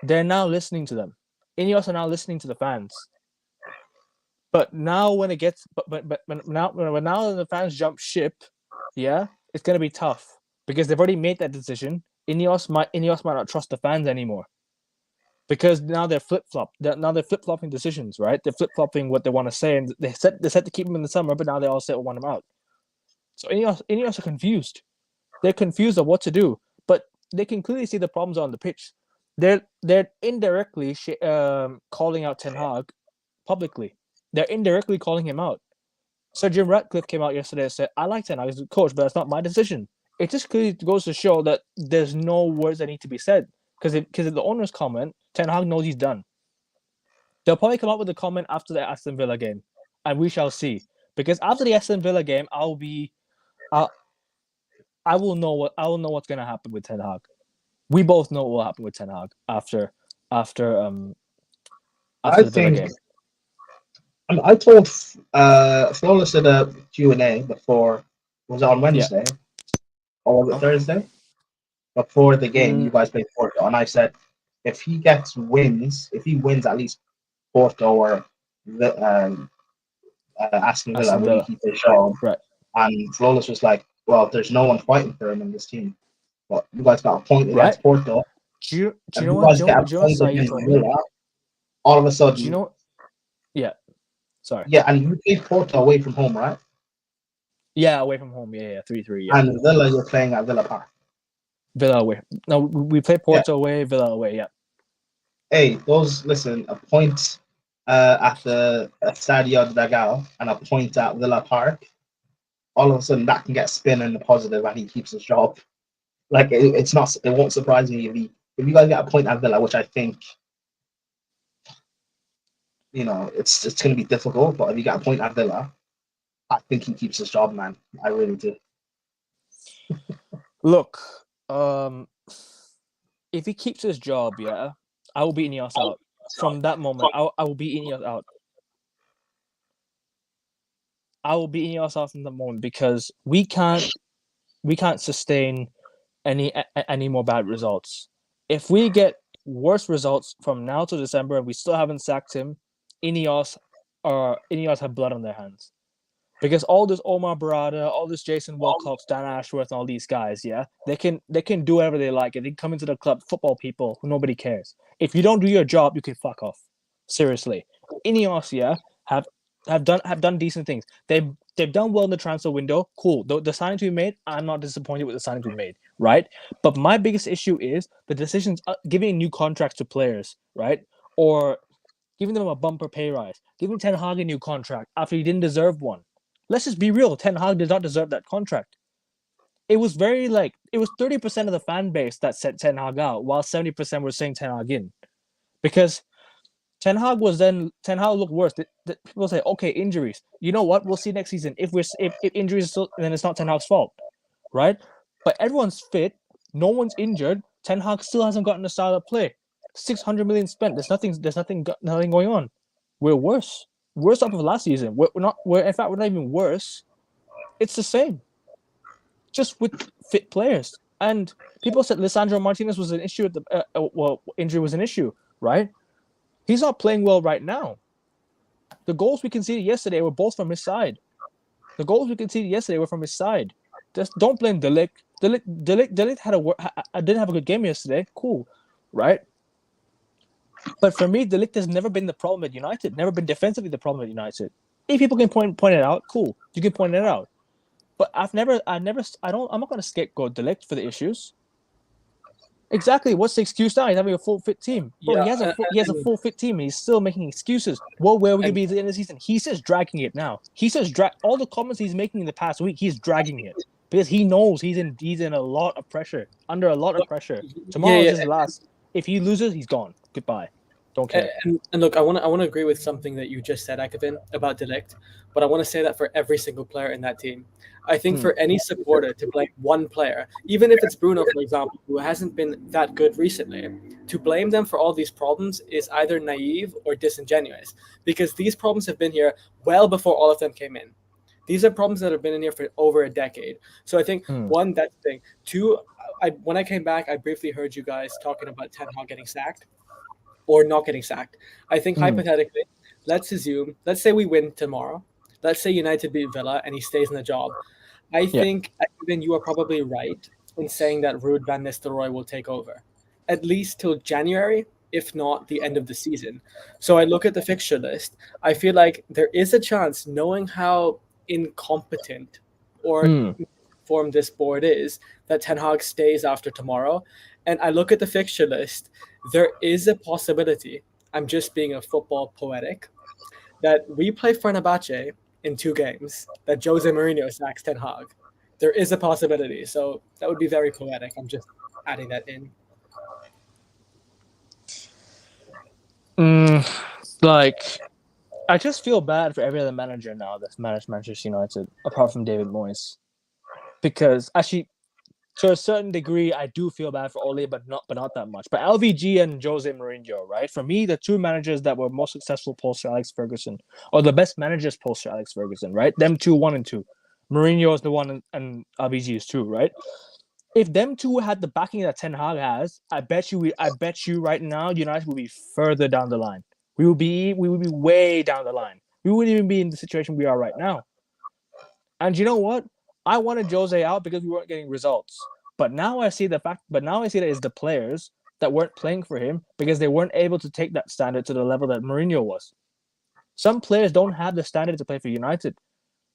They're now listening to them. Ineos are now listening to the fans. But now when it gets, but now when the fans jump ship, it's going to be tough because they've already made that decision. Ineos might not trust the fans anymore because now they're flip-flopping decisions, right? They're flip-flopping what they want to say, and they said to keep him in the summer, but now they all say want him out. So Ineos are confused. They're confused of what to do, but they can clearly see the problems on the pitch. They're indirectly calling out Ten Hag publicly. They're indirectly calling him out. Sir Jim Ratcliffe came out yesterday and said, I like Ten Hag as a coach, but that's not my decision. It just clearly goes to show that there's no words that need to be said. Because if the owners comment, Ten Hag knows he's done. They'll probably come up with a comment after the Aston Villa game, and we shall see. Because after the Aston Villa game, I will know what's going to happen with Ten Hag. We both know what will happen with Ten Hag after the Villa game. I told Flawless in a Q&A before, was it on Wednesday? Or was it Thursday? Before the game, you guys played Porto, and I said, if he wins at least Porto or Aston Villa, will he keep his job? Right. And Flawless was like, well, there's no one fighting for him in this team. But you guys got a point against Porto. Do you know what? All of a sudden. Do you know? Yeah. Sorry. Yeah, and you played Porto away from home, right? Yeah, away from home. Yeah, 3-3. Yeah. And Villa, you're playing at Villa Park. Villa away. No, we played Porto away, Villa away. Yeah. Hey, a point at the Stadio Dragao and a point at Villa Park. All of a sudden, that can get spin in the positive, and he keeps his job. Like it won't surprise me if you guys get a point at Villa, which I think, it's going to be difficult. But if you get a point at Villa, I think he keeps his job, man. I really do. Look, if he keeps his job, I will beat Ineos out. From that moment, I will beat Ineos out. I will beat Ineos out from the moment because we can't sustain any more bad results. If we get worse results from now to December and we still haven't sacked him, Ineos have blood on their hands. Because all this Omar Barada, all this Jason Wilcox, Dan Ashworth, and all these guys, they can do whatever they like. And they come into the club, football people, nobody cares. If you don't do your job, you can fuck off. Seriously. Ineos, have done decent things. They've done well in the transfer window. Cool. The signings we made, I'm not disappointed with the signings we made, right? But my biggest issue is the decisions giving new contracts to players, right? Or giving them a bumper pay rise, giving Ten Hag a new contract after he didn't deserve one. Let's just be real. Ten Hag did not deserve that contract. It was 30% of the fan base that said Ten Hag out, while 70% were saying Ten Hag in. Because Ten Hag looked worse. People say, okay, injuries. You know what? We'll see next season. If injuries are still, then it's not Ten Hag's fault, right? But everyone's fit. No one's injured. Ten Hag still hasn't gotten a style of play. 600 million spent. There's nothing going on. We're worse off of last season. We're not even worse. It's the same, just with fit players. And people said Lisandro Martinez was an issue at the injury was an issue, right? He's not playing well right now. The goals we conceded yesterday were both from his side. Just don't blame De Ligt. De Ligt didn't have a good game yesterday. Cool, right? But for me, De Ligt has never been the problem at United. Never been defensively the problem at United. If people can point it out, cool. You can point it out. But I'm not going to scapegoat De Ligt for the issues. Exactly. What's the excuse now? He's having a full fit team. Bro, he has a full fit team. And he's still making excuses. Well, where are we going to be at the end of the season? He's just dragging it now. All the comments he's making in the past week, he's dragging it because he knows he's in a lot of pressure. Under a lot of pressure. Tomorrow is his last. If he loses, he's gone. Goodbye. Don't care. And look, I want to agree with something that you just said, Akavin, about De Ligt, but I want to say that for every single player in that team. I think for any supporter to blame one player, even if it's Bruno, for example, who hasn't been that good recently, to blame them for all these problems is either naive or disingenuous, because these problems have been here well before all of them came in. These are problems that have been in here for over a decade. So I think, one, that's the thing. Two, when I came back, I briefly heard you guys talking about Ten Hag getting sacked or not getting sacked. I think hypothetically, let's say we win tomorrow. Let's say United beat Villa and he stays in the job. I think, even you are probably right in saying that Ruud van Nistelrooy will take over, at least till January, if not the end of the season. So I look at the fixture list. I feel like there is a chance, knowing how incompetent or formed this board is, that Ten Hag stays after tomorrow. And I look at the fixture list. There is a possibility. I'm just being a football poetic, that we play Fenerbahce in 2 games, that Jose Mourinho sacks Ten Hag. There is a possibility, so that would be very poetic. I'm just adding that in. Like, I just feel bad for every other manager now that's managed Manchester United, apart from David Moyes, because actually, to a certain degree, I do feel bad for Ole, but not that much. But LVG and Jose Mourinho, right? For me, the 2 managers that were most successful post Alex Ferguson, or the best managers post Alex Ferguson, right? Them 2, 1 and 2. Mourinho is the 1 and LVG is 2, right? If them 2 had the backing that Ten Hag has, I bet you right now, United will be further down the line. We would be way down the line. We wouldn't even be in the situation we are right now. And you know what? I wanted Jose out because we weren't getting results. But now I see that it's the players that weren't playing for him because they weren't able to take that standard to the level that Mourinho was. Some players don't have the standard to play for United.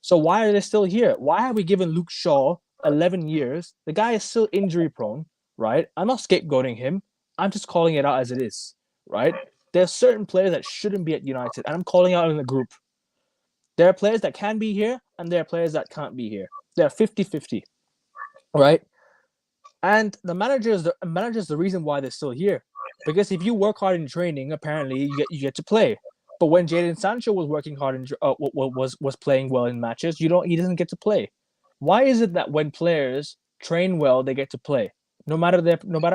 So why are they still here? Why have we given Luke Shaw 11 years? The guy is still injury prone, right? I'm not scapegoating him. I'm just calling it out as it is, right? There are certain players that shouldn't be at United, and I'm calling out in the group. There are players that can be here, and there are players that can't be here. They're 50-50, right? And the manager is the reason why they're still here. Because if you work hard in training, apparently you get to play. But when Jadon Sancho was working hard and was playing well in matches, he doesn't get to play. Why is it that when players train well, they get to play, no matter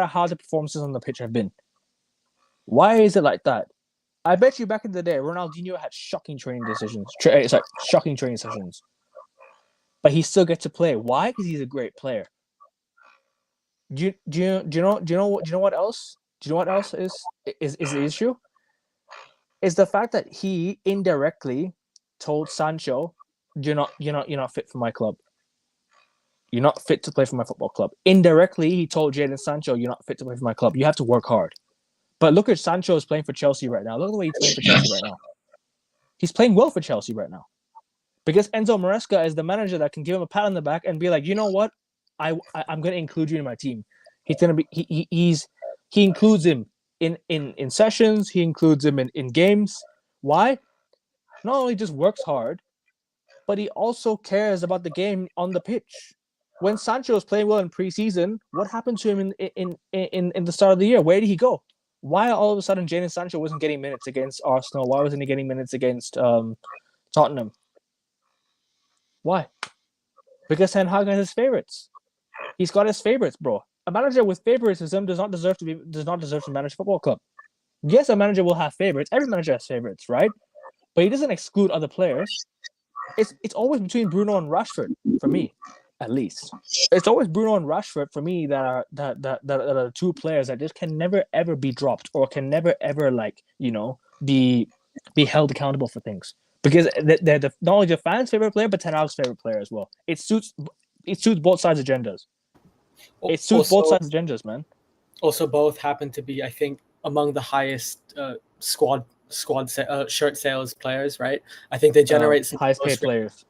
how the performances on the pitch have been? Why is it like that? I bet you back in the day, Ronaldinho had shocking training sessions, but he still gets to play. Why? Because he's a great player. Do you know what else? Do you know what else is the issue? Is the fact that he indirectly told Sancho, you're not fit for my club. You're not fit to play for my football club. Indirectly, he told Jadon Sancho, you're not fit to play for my club. You have to work hard. But look at Sancho is playing for Chelsea right now. Look at the way he's playing for Chelsea right now. He's playing well for Chelsea right now. Because Enzo Maresca is the manager that can give him a pat on the back and be like, you know what? I'm going to include you in my team. He's going to be he includes him in sessions, he includes him in games. Why? Not only just works hard, but he also cares about the game on the pitch. When Sancho was playing well in preseason, what happened to him in the start of the year? Where did he go? Why all of a sudden Jadon Sancho wasn't getting minutes against Arsenal? Why wasn't he getting minutes against Tottenham? Why? Because Ten Hag has his favorites. He's got his favorites, bro. A manager with favoritism does not deserve to manage a football club. Yes, a manager will have favorites. Every manager has favorites, right? But he doesn't exclude other players. It's always between Bruno and Rashford for me, at least. It's always Bruno and Rashford for me that are 2 players that just can never ever be dropped or can never ever be held accountable for things. Because they're not only the fans' favorite player, but Ten Hag's favorite player as well. It suits both sides' agendas. It suits both sides' agendas, man. Also, both happen to be, I think, among the highest shirt sales players, right? I think they generate some highest paid players.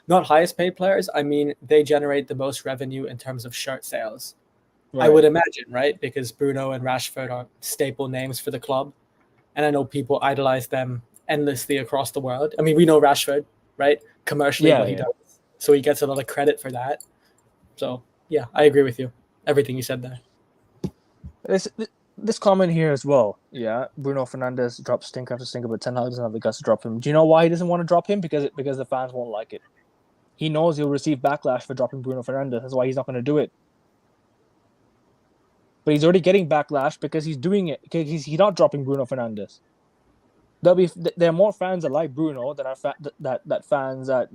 Not highest paid players. I mean, they generate the most revenue in terms of shirt sales. Right. I would imagine, right? Because Bruno and Rashford are staple names for the club. And I know people idolize them endlessly across the world. I mean, we know Rashford, right? Commercially, what he does. So he gets a lot of credit for that. So, yeah, I agree with you. Everything you said there. This comment here as well. Yeah, Bruno Fernandes drops stink after stink, but Ten Hag doesn't have the guts to drop him. Do you know why he doesn't want to drop him? Because the fans won't like it. He knows he'll receive backlash for dropping Bruno Fernandes. That's why he's not going to do it. But he's already getting backlash because he's doing it. Because he's not dropping Bruno Fernandes. There are more fans that like Bruno than are that fans that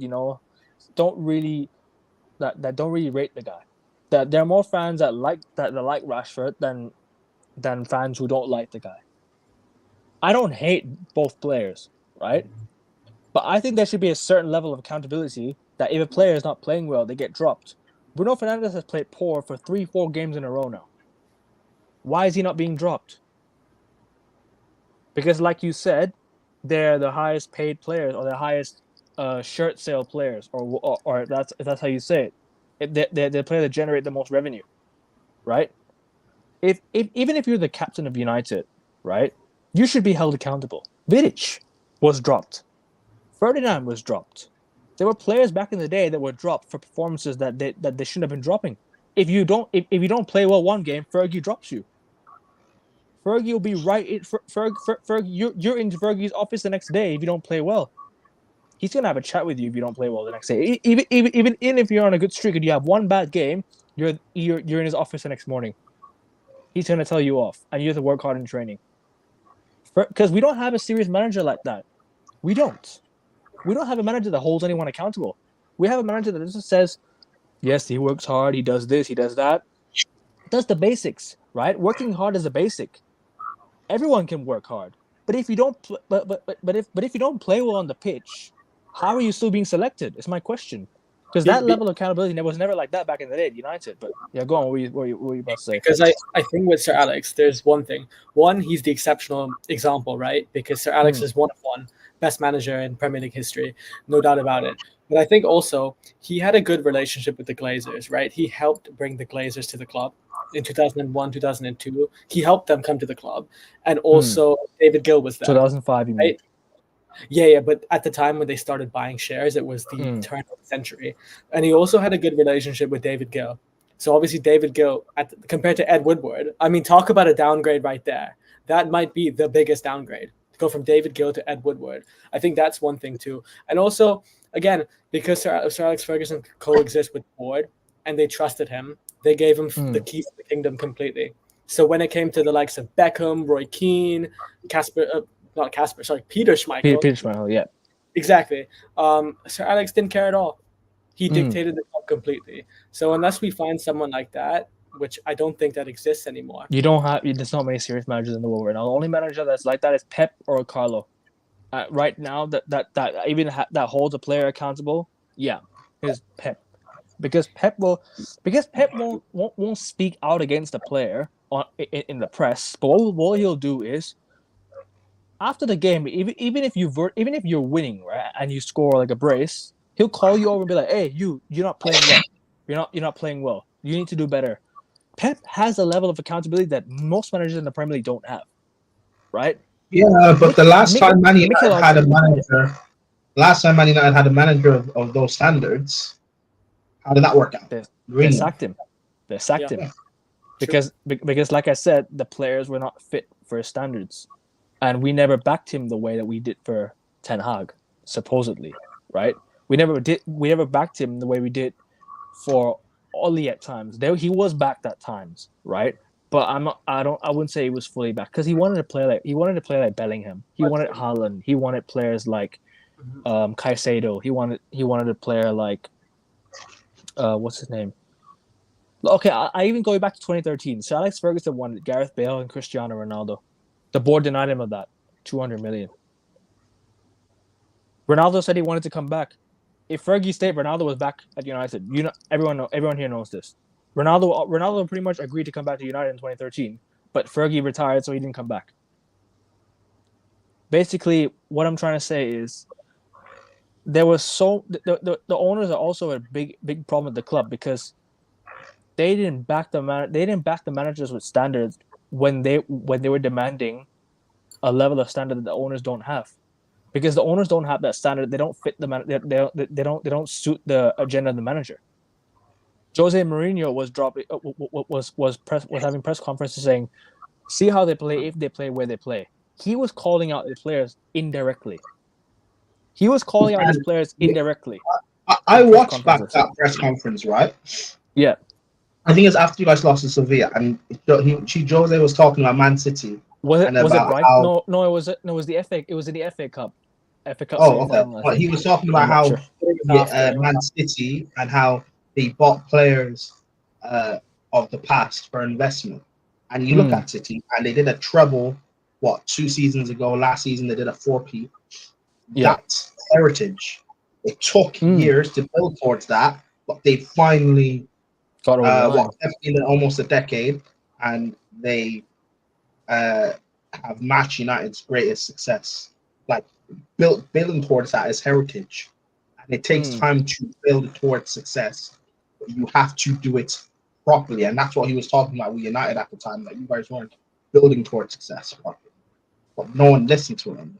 don't really rate the guy. That there are more fans that like Rashford than fans who don't like the guy. I don't hate both players, right? But I think there should be a certain level of accountability that if a player is not playing well, they get dropped. Bruno Fernandes has played poor for 3-4 games in a row now. Why is he not being dropped? Because, like you said, they're the highest paid players or the highest shirt sale players, or that's how you say it. They're the player that generate the most revenue, right? If even if you're the captain of United, right, you should be held accountable. Vidic was dropped. Ferdinand was dropped. There were players back in the day that were dropped for performances that they shouldn't have been dropping. If you don't play well one game, Fergie drops you. Fergie will be right in you're in Fergie's office the next day if you don't play well. He's gonna have a chat with you if you don't play well the next day. Even if you're on a good streak and you have one bad game, you're in his office the next morning. He's gonna tell you off, and you have to work hard in training. Because we don't have a serious manager like that. We don't. We don't have a manager that holds anyone accountable. We have a manager that just says, yes, he works hard, he does this, he does that. Does the basics, right? Working hard is a basic. Everyone can work hard, but if you don't, if you don't play well on the pitch, how are you still being selected? Is my question. Because that level of accountability was never like that back in the day at United. But yeah, go on. What were you about to say? Because I think with Sir Alex, there's one thing. One, he's the exceptional example, right? Because Sir Alex is one of one, best manager in Premier League history, no doubt about it. But I think also he had a good relationship with the Glazers, right? He helped bring the Glazers to the club in 2001, 2002. He helped them come to the club. And also David Gill was there. 2005, you mean? Right? Yeah, but at the time when they started buying shares, it was the turn of the century. And he also had a good relationship with David Gill. So obviously David Gill, compared to Ed Woodward, I mean, talk about a downgrade right there. That might be the biggest downgrade, to go from David Gill to Ed Woodward. I think that's one thing too. And also, again, because Sir Alex Ferguson coexists with the board and they trusted him, they gave him the keys to the kingdom completely. So when it came to the likes of Beckham, Roy Keane, Peter Schmeichel. Peter Schmeichel, yeah. Exactly. Sir Alex didn't care at all. He dictated the club completely. So unless we find someone like that, which I don't think that exists anymore. There's not many serious managers in the world right now. The only manager that's like that is Pep or Carlo. Right now, that holds a player accountable, yeah, is Pep. Because Pep won't speak out against the player in the press, but what he'll do is, after the game, even if you're winning, right, and you score like a brace, he'll call you over and be like, "Hey, you're not playing well. You're not playing well. You need to do better." Pep has a level of accountability that most managers in the Premier League don't have, right? Yeah, but the last time Man United had a manager of those standards, how did that work out? They sacked him. Because, like I said, the players were not fit for his standards. And we never backed him the way that we did for Ten Hag, supposedly, right? We never backed him the way we did for Oli at times. He was backed at times, right? But I wouldn't say he was fully backed because he wanted to play like Bellingham. He wanted Haaland. He wanted players like Caicedo. He wanted a player like what's his name? Okay, I even go back to 2013. Sir Alex Ferguson wanted Gareth Bale and Cristiano Ronaldo. The board denied him of that, 200 million. Ronaldo said he wanted to come back. If Fergie stayed, Ronaldo was back at United. Everyone here knows this. Ronaldo pretty much agreed to come back to United in 2013, but Fergie retired, so he didn't come back. Basically, what I'm trying to say is, there was the owners are also a big problem at the club because they didn't back the managers with standards when they were demanding a level of standard that the owners don't have, because the owners don't have that standard. They don't fit they don't suit the agenda of the manager. Jose Mourinho was having press conferences saying, "See how they play if they play where they play." He was calling out the players indirectly. I watched back that press conference, right? Yeah. I think it's after you guys lost to Sevilla, and Jose was talking about Man City. Was it Brighton? No, it was the FA. It was in the FA Cup. Oh, okay. But he was talking about how Man City and how they bought players of the past for investment. And you look at City, and they did a treble. 2 seasons ago? Last season they did a 4P. Yeah. That's heritage. It took years to build towards that, but they finally, Got over the line. in almost a decade, and they have matched United's greatest success. Like building towards that is heritage, and it takes time to build towards success. But you have to do it properly, and that's what he was talking about with United at the time. That you guys weren't building towards success properly, but no one listened to him.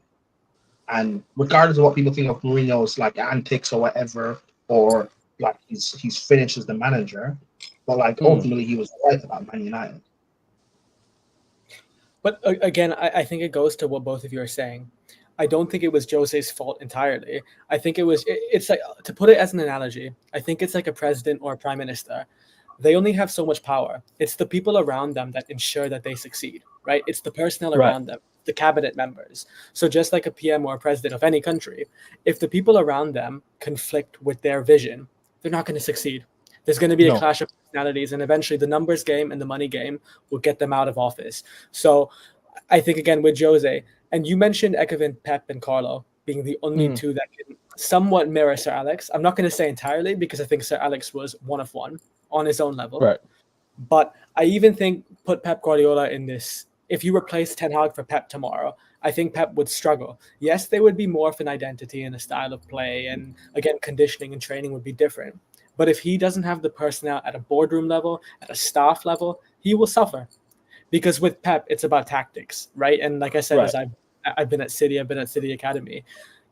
And regardless of what people think of Mourinho's like antics or whatever, or like he's finished as the manager, but like ultimately he was right about Man United. But again, I think it goes to what both of you are saying. I don't think it was Jose's fault entirely. I think it's like, to put it as an analogy, I think it's like a president or a prime minister. They only have so much power. It's the people around them that ensure that they succeed, right? It's the personnel around them, the cabinet members. So just like a PM or a president of any country, if the people around them conflict with their vision, they're not going to succeed. There's going to be a clash of personalities, and eventually the numbers game and the money game will get them out of office. So I think, again, with Jose, and you mentioned Ekovin, Pep, and Carlo being the only two that can somewhat mirror Sir Alex. I'm not going to say entirely, because I think Sir Alex was one of one on his own level. Right. But I even think, put Pep Guardiola in this, if you replace Ten Hag for Pep tomorrow, I think Pep would struggle. Yes, there would be more of an identity and a style of play, and again, conditioning and training would be different. But if he doesn't have the personnel at a boardroom level, at a staff level, he will suffer. Because with Pep, it's about tactics, right? And like I said, as I've been at City, I've been at City Academy,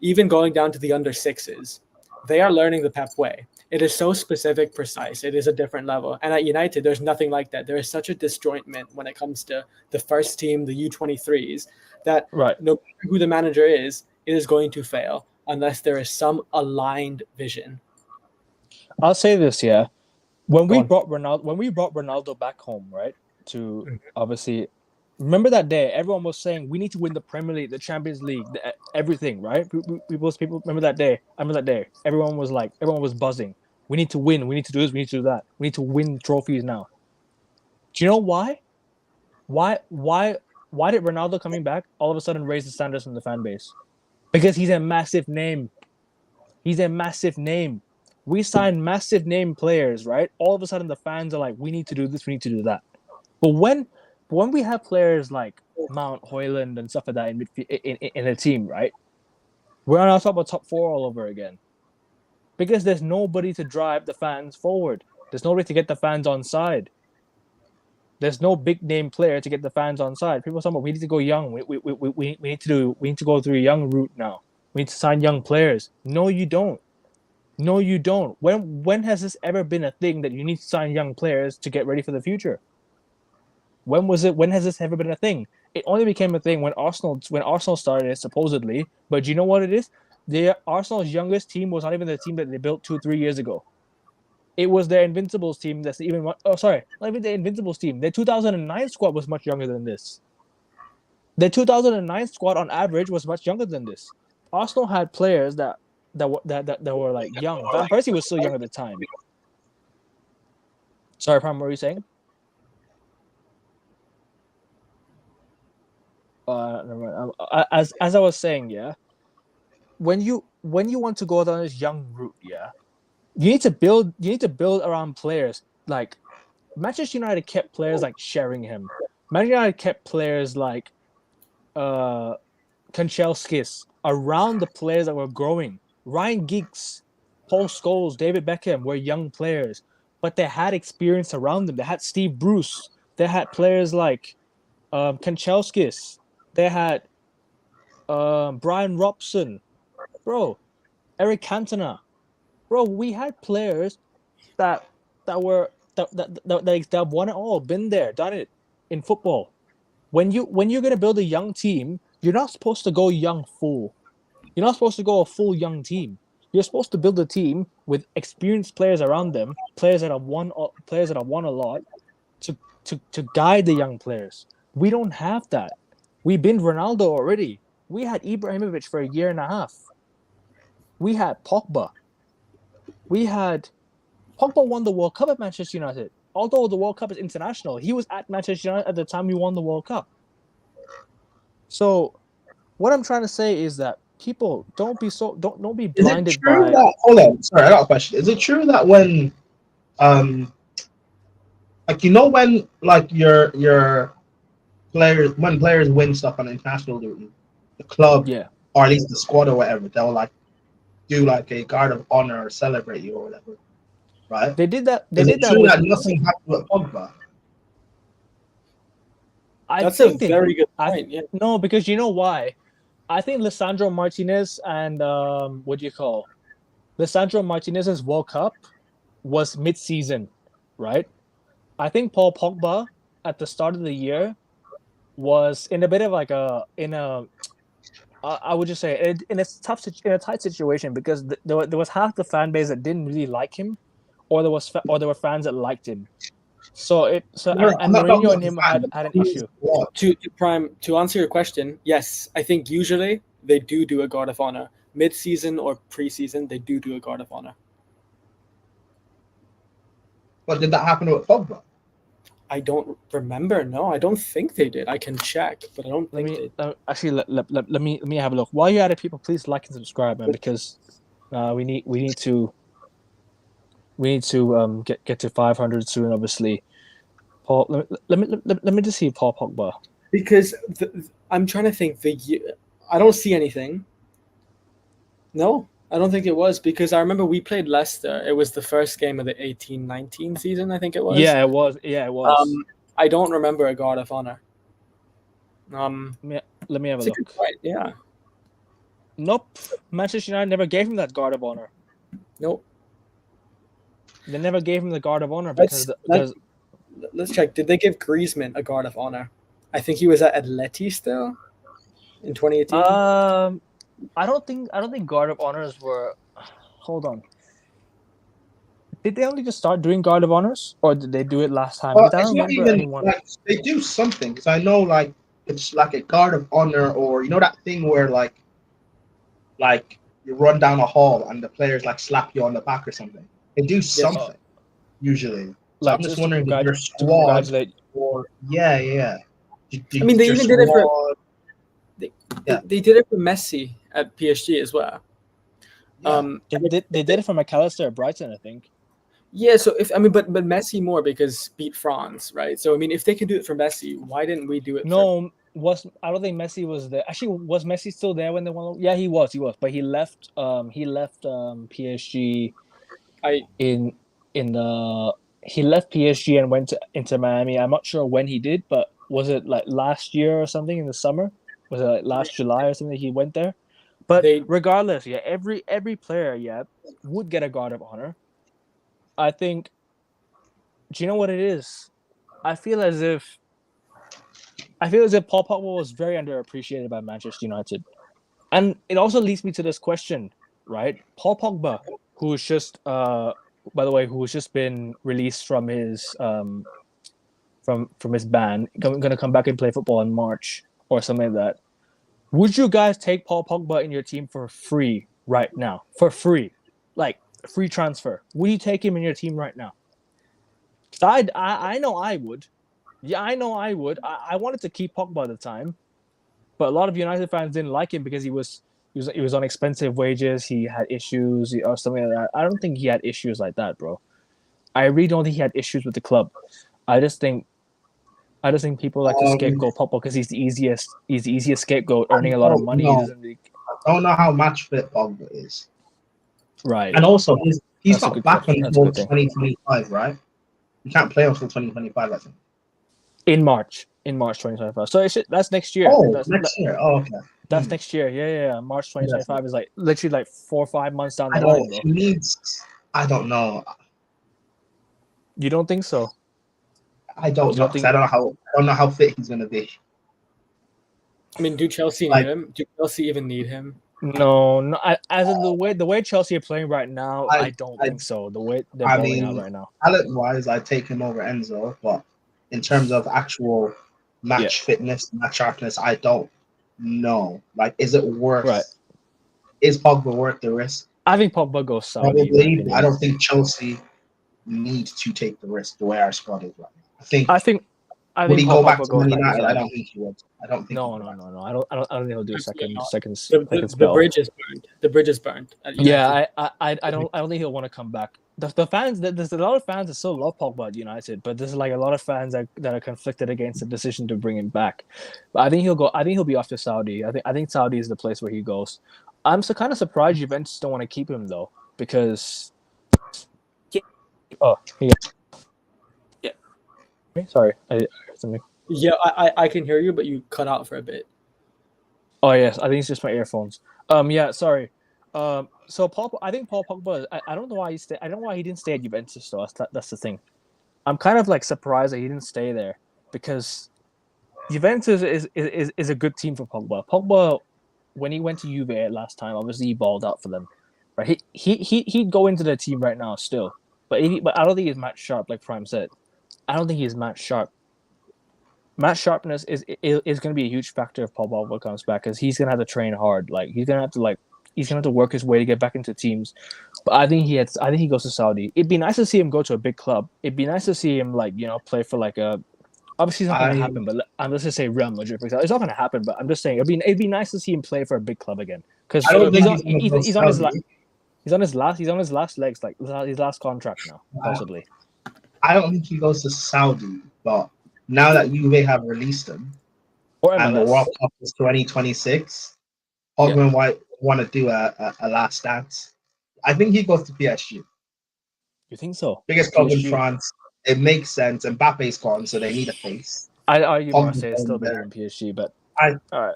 even going down to the under sixes, they are learning the Pep way. It is so specific, precise. It is a different level. And at United, there's nothing like that. There is such a disjointment when it comes to the first team, the U23s, that no matter who the manager is, it is going to fail unless there is some aligned vision. I'll say this, yeah. When we brought Ronaldo back home, right? To obviously, remember that day, everyone was saying we need to win the Premier League, the Champions League, everything, right? People remember that day. I remember that day. Everyone was buzzing. We need to win. We need to do this. We need to do that. We need to win trophies now. Do you know why? Why did Ronaldo coming back all of a sudden raise the standards from the fan base? Because he's a massive name. He's a massive name. We sign massive name players, right? All of a sudden, the fans are like, we need to do this, we need to do that. But when we have players like Mount, Højlund, and stuff like that in a team, right? We're on top of top four all over again. Because there's nobody to drive the fans forward. There's nobody to get the fans on side. There's no big name player to get the fans on side. People say, we need to go young. We need to go through a young route now. We need to sign young players. No, you don't. No, you don't. When has this ever been a thing that you need to sign young players to get ready for the future? When was it? When has this ever been a thing? It only became a thing when Arsenal started it, supposedly. But do you know what it is? Arsenal's youngest team was not even the team that they built 2-3 years ago. It was their Invincibles team not even the Invincibles team. Their 2009 squad was much younger than this. Their 2009 squad on average was much younger than this. Arsenal had players that were like young. Van Persie was still young at the time. Sorry, Prime, what were you saying? As I was saying, yeah. When you want to go down this young route, yeah, you need to build around players. Like Manchester United kept players like Sheringham. Manchester United kept players like Kanchelskis around the players that were growing. Ryan Giggs, Paul Scholes, David Beckham were young players, but they had experience around them. They had Steve Bruce. They had players like Kanchelskis. They had Brian Robson. Bro, Eric Cantona. Bro, we had players that won it all, been there, done it in football. When you're gonna build a young team, you're not supposed to go young full. You're not supposed to go a full young team. You're supposed to build a team with experienced players around them, players that have won a lot, to guide the young players. We don't have that. We binned Ronaldo already. We had Ibrahimovic for a year and a half. We had Pogba. Pogba won the World Cup at Manchester United. Although the World Cup is international, he was at Manchester United at the time we won the World Cup. So what I'm trying to say is that people don't be Is it blinded true by. that? Hold on, sorry, I got a question. Is it true that when, like when like your players when players win stuff on international duty, the club Yeah, or at least the squad or whatever, they'll like do like a guard of honor or celebrate you or whatever, right? they did that. They Is it did that true with. that nothing happened with Pogba? I That's a think they. very good I point. Yeah. no, because you know why? I think Lisandro Martinez and what do you call Lisandro Martinez's World Cup was mid-season, right? I think Paul Pogba at the start of the year was in a bit of like I would just say in a in a tight situation because there was half the fan base that didn't really like him, or there were fans that liked him. So No, I'm and not talking Mourinho about and the him fan, had an but issue. what? To answer your question, yes, I think usually they do a guard of honor. Mid-season or pre-season, they do a guard of honor. But did that happen with Pogba? I don't remember. No, I don't think they did. I can check, but I don't Let think me they. actually let me have a look. While you're at it, people, please like and subscribe, man, because we need to get to 500 soon. Obviously, Paul. Let me just see Paul Pogba. Because I'm trying to think. I don't see anything. No, I don't think it was because I remember we played Leicester. It was the first game of the 18-19 season, I think it was. Yeah, it was. Yeah, it was. I don't remember a guard of honor. Let me have a That's a look. good point. Yeah. Nope. Manchester United never gave him that guard of honor. Nope. They never gave him the guard of honor because let's check. Did they give Griezmann a guard of honor? I think he was at Atleti still in 2018. I don't think guard of honors were. Hold on. Did they only just start doing guard of honors, or did they do it last time? Well, Because I it's don't not remember even anyone. like they do something because I know like it's like a guard of honor or that thing where like you run down a hall and the players like slap you on the back or something. They do something usually. So Like I'm just just wondering if your to squad congratulate. or yeah. I mean, they your even did it for squad- they did it for Messi at PSG as well. yeah. They did it for McAllister at Brighton, I think. Yeah, so but Messi more because beat France, right? So I mean, if they can do it for Messi, why didn't we do it? No, I don't think Messi was there. Actually, was Messi still there when they won? Yeah, he was, but he left PSG he left PSG and went into Miami. I'm not sure when he did, but was it like last year or something in the summer? Was it like last July or something he went there? But regardless, yeah, every player, would get a guard of honor. I think. Do you know what it is? I feel as if Paul Pogba was very underappreciated by Manchester United, and it also leads me to this question, right? Paul Pogba, who's just by the way, who's just been released from his from his ban, going to come back and play football in March or something like that. Would you guys take Paul Pogba in your team for free right now? For free, like free transfer? Would you take him in your team right now? I know I would. Yeah, I know I would. I wanted to keep Pogba at the time, but a lot of United fans didn't like him because he was on expensive wages. He had issues or something like that. I don't think he had issues like that, bro. I really don't think he had issues with the club. I just think people like to scapegoat Pogba because he's the easiest scapegoat, earning a lot of money. I don't know how match fit Pogba is. Right. And also he's not back until 2025, 2025, right? You can't play until 2025, I think. In March 2025. So that's next year. Oh, next year. Oh, okay. That's next year. Yeah. March 2025 is like literally like 4 or 5 months down the line, bro. I don't know. You don't think so? I don't know. I don't know how fit he's gonna be. I mean, do Chelsea need him? Do Chelsea even need him? No. As in the way Chelsea are playing right now, I don't think so. The way they're balling out right now. Talent-wise, I take him over Enzo, but in terms of actual match fitness, match sharpness, I don't know. Like, is it worth? Right. Is Pogba worth the risk? I think Pogba goes Saudi. Probably. I don't think Chelsea need to take the risk the way our squad is right now. I Would think he Paul go back Pogba to goes Man back to United? I Saudi. don't think he would. I don't think. No. He would. I don't think he'll do a Absolutely not. second The spell. bridge is burned. The bridge is burned at United. Yeah, I don't think he'll want to come back. The fans, there's a lot of fans that still love Pogba at United, but there's like a lot of fans that are conflicted against the decision to bring him back. But I think he'll go. I think he'll be off to Saudi. I think Saudi is the place where he goes. I'm so kind of surprised Juventus don't want to keep him though, because yeah. Sorry, I heard something. Yeah, I can hear you, but you cut out for a bit. Oh yes, I think it's just my earphones. Yeah, sorry. So I think Paul Pogba. I don't know why he stay. I don't know why he didn't stay at Juventus. Though that's the thing. I'm kind of like surprised that he didn't stay there, because Juventus is a good team for Pogba. Pogba, when he went to Juve last time, obviously he balled out for them, right? He'd go into the team right now still, but I don't think he's match sharp like Prime said. I don't think he's match sharp. Match sharpness is going to be a huge factor if Paul Pogba comes back, because he's going to have to train hard. Like he's going to have to work his way to get back into teams. But I think he goes to Saudi. It'd be nice to see him go to a big club. It'd be nice to see him play for like a. Obviously, it's not going to happen. But I'm just gonna say Real Madrid, for example. It's not going to happen. But I'm just saying it'd be nice to see him play for a big club again, because he's on his last legs, like his last contract now, possibly. I don't think he goes to Saudi, but now that Juve have released him, and the World Cup is 2026, Pogba might want to do a last dance. I think he goes to PSG. You think so? Biggest club in France. It makes sense. Mbappe's gone, so they need a face. I'd argue Marseille is still better than PSG, but all right.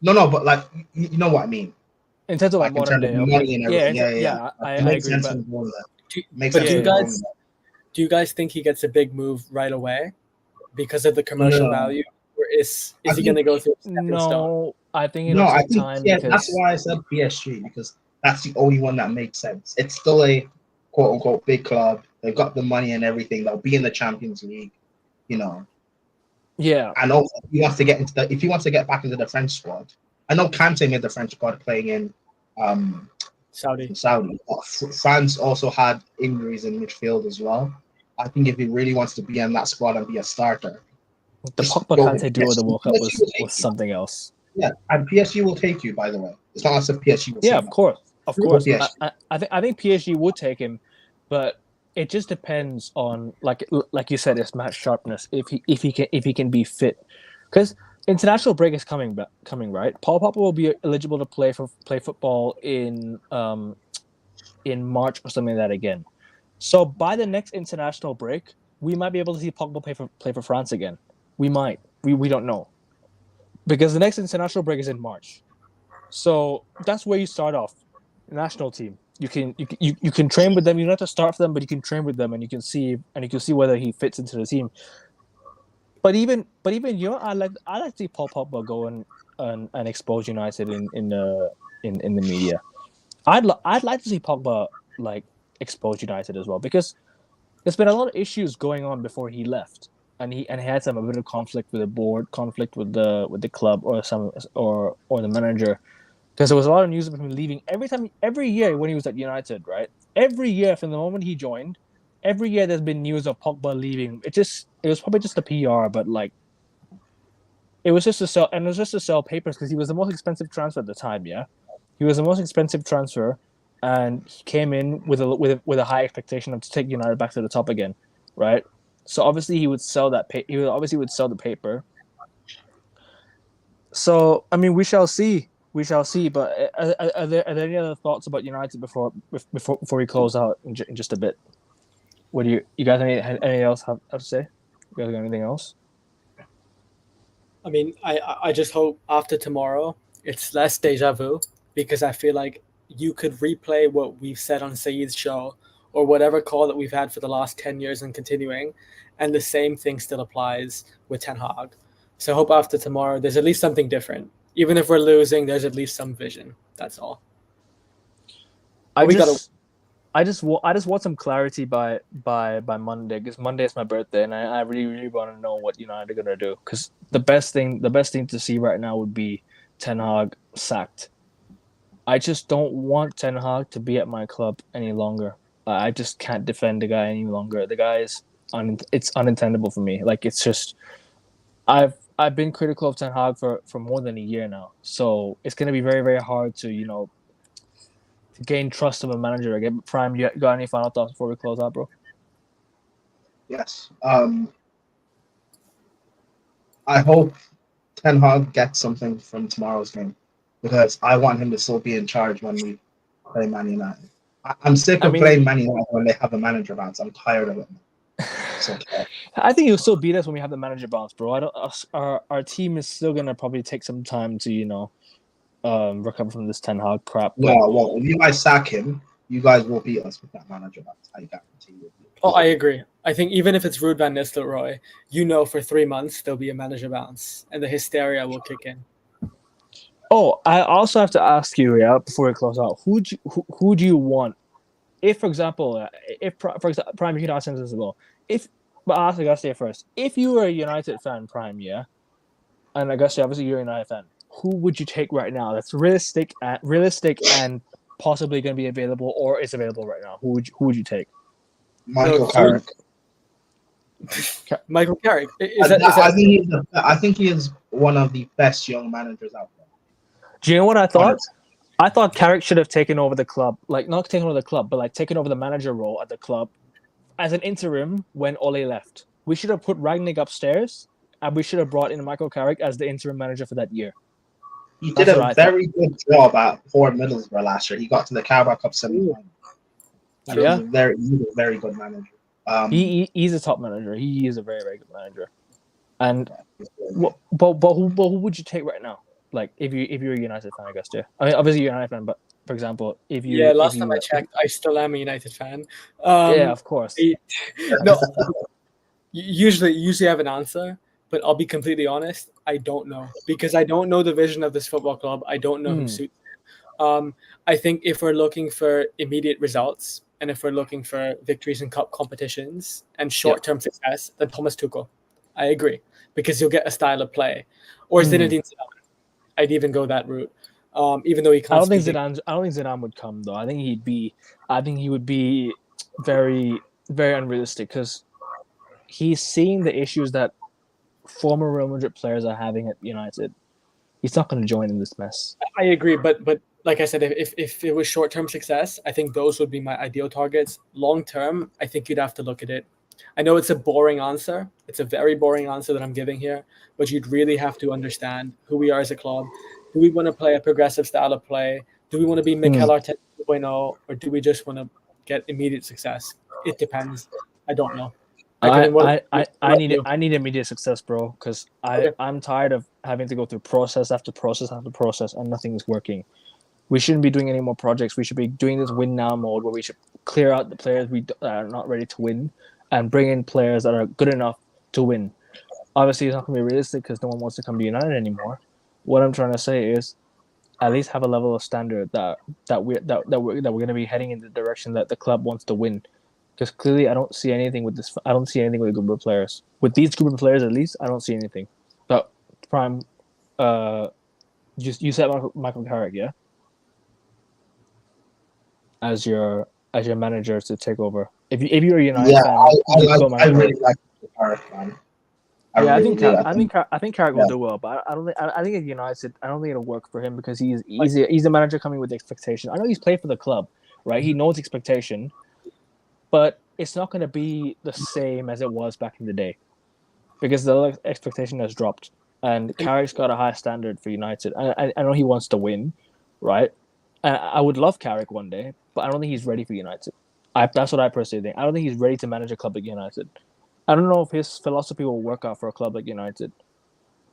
No, but like you know what I mean. In terms of like modern day, money and everything. Yeah. I makes agree. Sense But do you guys think he gets a big move right away because of the commercial value, or is he going to go through? No, I think it'll take time. Yeah, that's why I said PSG, because that's the only one that makes sense. It's still a quote unquote big club. They've got the money and everything. They'll be in the Champions League, Yeah. And also, if he wants to get back into the French squad, I know Kante made the French squad playing in Saudi. France also had injuries in midfield as well. I think if he really wants to be in that squad and be a starter, the Pogba Kante duo of the World Cup was something else. Yeah, and PSG will take you. By the way, it's not as if PSG will. Yeah, of course. I think PSG would take him, but it just depends on like you said, his match sharpness. If he can be fit, because international break is coming, right? Paul Pogba will be eligible to play football in March or something like that again. So by the next international break, we might be able to see Pogba play for France again. We might. We don't know, because the next international break is in March. So that's where you start off. National team. You can train with them. You don't have to start for them, but you can train with them, and you can see whether he fits into the team. But even I like to see Paul Pogba go and expose United in the media. I'd like to see Pogba like expose United as well, because there's been a lot of issues going on before he left, and he had a bit of conflict with the board, conflict with the club or the manager, because there was a lot of news of him leaving every year when he was at United, right? Every year from the moment he joined, every year there's been news of Pogba leaving. It was probably just a PR, but like it was just to sell papers, because he was the most expensive transfer at the time. Yeah, he was the most expensive transfer, and he came in with a high expectation of to take United back to the top again, right? So obviously he would sell that. He would sell the paper. So I mean, we shall see. But are there any other thoughts about United before we close out in just a bit? What do you guys anything else have to say? You guys got anything else? I mean, I just hope after tomorrow it's less deja vu, because I feel like you could replay what we've said on Saeed's show or whatever call that we've had for the last 10 years and continuing, and the same thing still applies with Ten Hag. So I hope after tomorrow there's at least something different. Even if we're losing, there's at least some vision. That's all. I just want some clarity by Monday, because Monday is my birthday, and I really, really want to know what United are gonna do. Because the best thing to see right now would be Ten Hag sacked. I just don't want Ten Hag to be at my club any longer. I just can't defend the guy any longer. The guy is it's unintenable for me. Like it's just I've been critical of Ten Hag for more than a year now, so it's gonna be very very hard to to gain trust of a manager again. But Prime, you got any final thoughts before we close out, bro? Yes. I hope Ten Hag gets something from tomorrow's game because I want him to still be in charge when we play Man United. I'm sick I of mean, playing Man United when they have a manager bounce. I'm tired of it. So I think he'll still beat us when we have the manager bounce, bro. I don't. Our team is still gonna probably take some time to recover from this Ten Hag crap. no, But well, if you guys sack him, you guys will beat us with that manager bounce. I guarantee you. Oh, I agree. I think even if it's Ruud van Nistelrooy, for 3 months there'll be a manager bounce and the hysteria will kick in. oh, I also have to ask you, before we close out, who do you want? If, for example, Prime, you can ask him this as well. But I'll ask Augusta first. If you were a United fan, Prime, and Augusta, obviously you're a United fan, who would you take right now? That's realistic and possibly going to be available or is available right now. Who would you take? Michael Carrick. Michael Carrick. I think he is one of the best young managers out there. Do you know what I thought? I thought Carrick should have taken over the club, not taken over the club, but taken over the manager role at the club as an interim when Ole left. We should have put Ragnick upstairs, and we should have brought in Michael Carrick as the interim manager for that year. He did a very good job at Ford Middlesbrough last year. He got to the Carabao Cup semi-final. Yeah, he was a very good manager. He's a top manager. He is a very, very good manager. And but who would you take right now? If you're a United fan, I guess, yeah. I mean, obviously you're a United fan, but for example, if you last time I checked, I still am a United fan. Yeah, of course. No, usually I have an answer, but I'll be completely honest, I don't know because I don't know the vision of this football club. I don't know who suits it. I think if we're looking for immediate results and if we're looking for victories in cup competitions and short-term success, then Thomas Tuchel. I agree because you'll get a style of play, or Zinedine Zidane. I'd even go that route. Even though he can't. I don't think Zidane would come though. I think he would be very, very unrealistic because he's seeing the issues that former Real Madrid players are having at United. He's not going to join in this mess. I agree, but like I said, if it was short-term success, I think those would be my ideal targets. Long-term, I think you'd have to look at it. I know it's a boring answer. It's a very boring answer that I'm giving here, but you'd really have to understand who we are as a club. Do we want to play a progressive style of play? Do we want to be Mikel Arteta 2.0, or do we just want to get immediate success? It depends. I don't know. I need immediate success, bro, because I'm tired of having to go through process after process after process and nothing is working. We shouldn't be doing any more projects. We should be doing this win now mode where we should clear out the players that are not ready to win and bring in players that are good enough to win. Obviously, it's not going to be realistic because no one wants to come to United anymore. What I'm trying to say is, at least have a level of standard that we're going to be heading in the direction that the club wants to win. Because clearly, I don't see anything with this. I don't see anything with a group of players. With these group of players, at least, I don't see anything. But Prime, you said Michael Carrick, yeah, as your manager to take over. If you're a United fan, I really like Carrick, man. I think Carrick will do well, but I think at United, I don't think it'll work for him because he's a manager coming with expectation. I know he's played for the club, right? He knows expectation, but it's not going to be the same as it was back in the day because the expectation has dropped. And Carrick's got a high standard for United. I know he wants to win, right? And I would love Carrick one day, but I don't think he's ready for United. That's what I personally think. I don't think he's ready to manage a club like United. I don't know if his philosophy will work out for a club like United,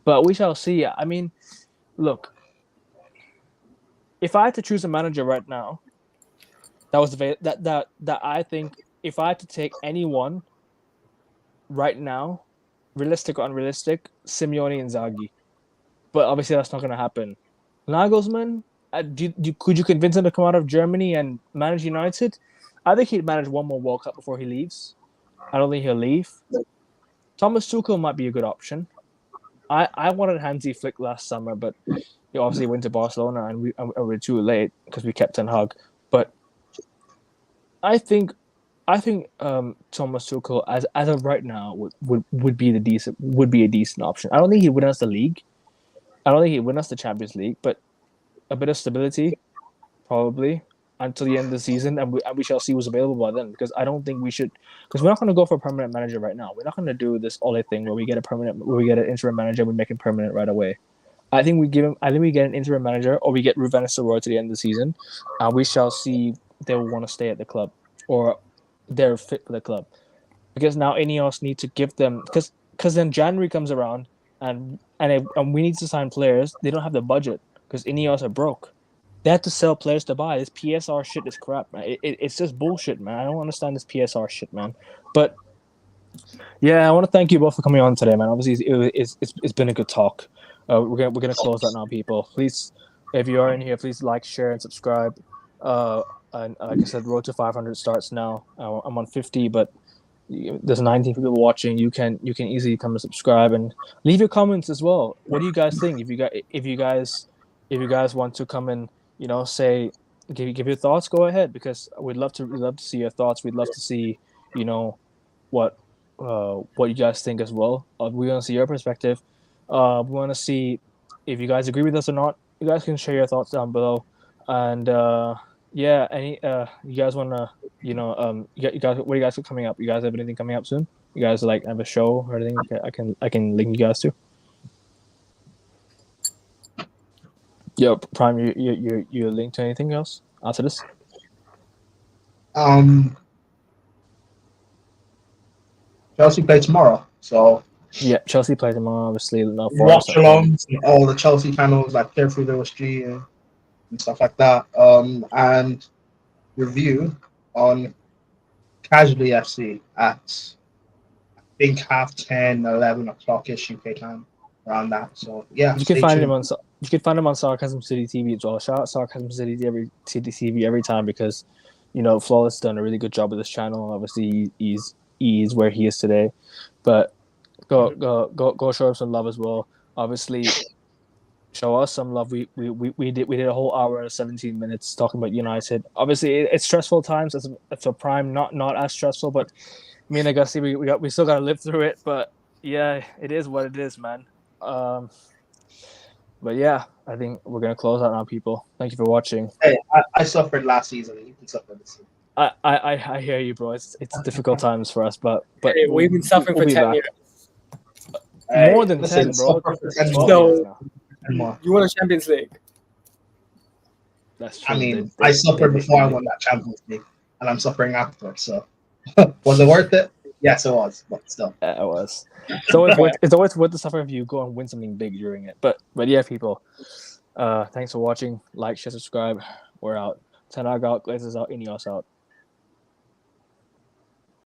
but we shall see. I mean, look, if I had to choose a manager right now, that I think if I had to take anyone right now, realistic or unrealistic, Simeone and Inzaghi, but obviously that's not going to happen. Nagelsmann, could you convince him to come out of Germany and manage United? I think he'd manage one more World Cup before he leaves. I don't think he'll leave. Thomas Tuchel might be a good option. I wanted Hansi Flick last summer, but he obviously went to Barcelona and we were too late because we kept Ten Hag. But I think I think Thomas Tuchel as of right now would be a decent option. I don't think he'd win us the league. I don't think he'd win us the Champions League, but a bit of stability probably until the end of the season, and we shall see what's available by then. Because I don't think we should, because we're not going to go for a permanent manager right now. We're not going to do this Ole thing where we get an interim manager, and we make him permanent right away. I think we get an interim manager, or we get Ruven Nistelrooy to the end of the season, and we shall see if they will want to stay at the club or they're fit for the club. Because now Ineos need to give them, because then January comes around and we need to sign players. They don't have the budget because Ineos are broke. They have to sell players to buy. This PSR shit is crap, man. It's just bullshit, man. I don't understand this PSR shit, man. But yeah, I want to thank you both for coming on today, man. Obviously, it's been a good talk. We're gonna close that now, people. Please, if you are in here, please like, share, and subscribe. And like I said, road to 500 starts now. I'm on 50, but there's 19 people watching. You can easily come and subscribe and leave your comments as well. What do you guys think? If you guys want to come and say give your thoughts, go ahead, because we'd love to see your thoughts. We'd love to see what you guys think as well. We want to see your perspective. We want to see if you guys agree with us or not. You guys can share your thoughts down below. And yeah, you guys want to you guys, what do you guys have coming up? You guys have anything coming up soon? You guys have a show or anything? I can link you guys to. Yo, Prime, you link to anything else after this? Chelsea play tomorrow, so yeah, Chelsea play tomorrow. Obviously, no. Watch alongs and all the Chelsea channels like Carefree Lewis G and stuff like that. And review on Casually FC at I think 10:30, 11 o'clock ish UK time, around that. So yeah, you can find him on Sarcasm City TV as well. Shout out Sarcasm City TV every time, because Flawless done a really good job with this channel. Obviously, he's where he is today, but go show him some love as well. Obviously, show us some love. We did a whole hour and 17 minutes talking about United. Obviously, it's stressful times. It's a Prime not as stressful, but me and Agassi, we still gotta live through it. But yeah, it is what it is, man. But yeah, I think we're gonna close out now, people. Thank you for watching. Hey, I suffered last season. You can suffer this season. I hear you, bro. It's difficult times for us, but hey, we've been suffering for 10 years. More than 10, bro. So, you won a Champions League. That's true. I mean, I suffered before I won that Champions League, and I'm suffering after. So, was it worth it? Yes, it was, but still, it was. It's always worth the suffer if you go and win something big during it. But yeah, people. Thanks for watching. Like, share, subscribe. We're out. Ten Hag out. Glazers out. Ineos out.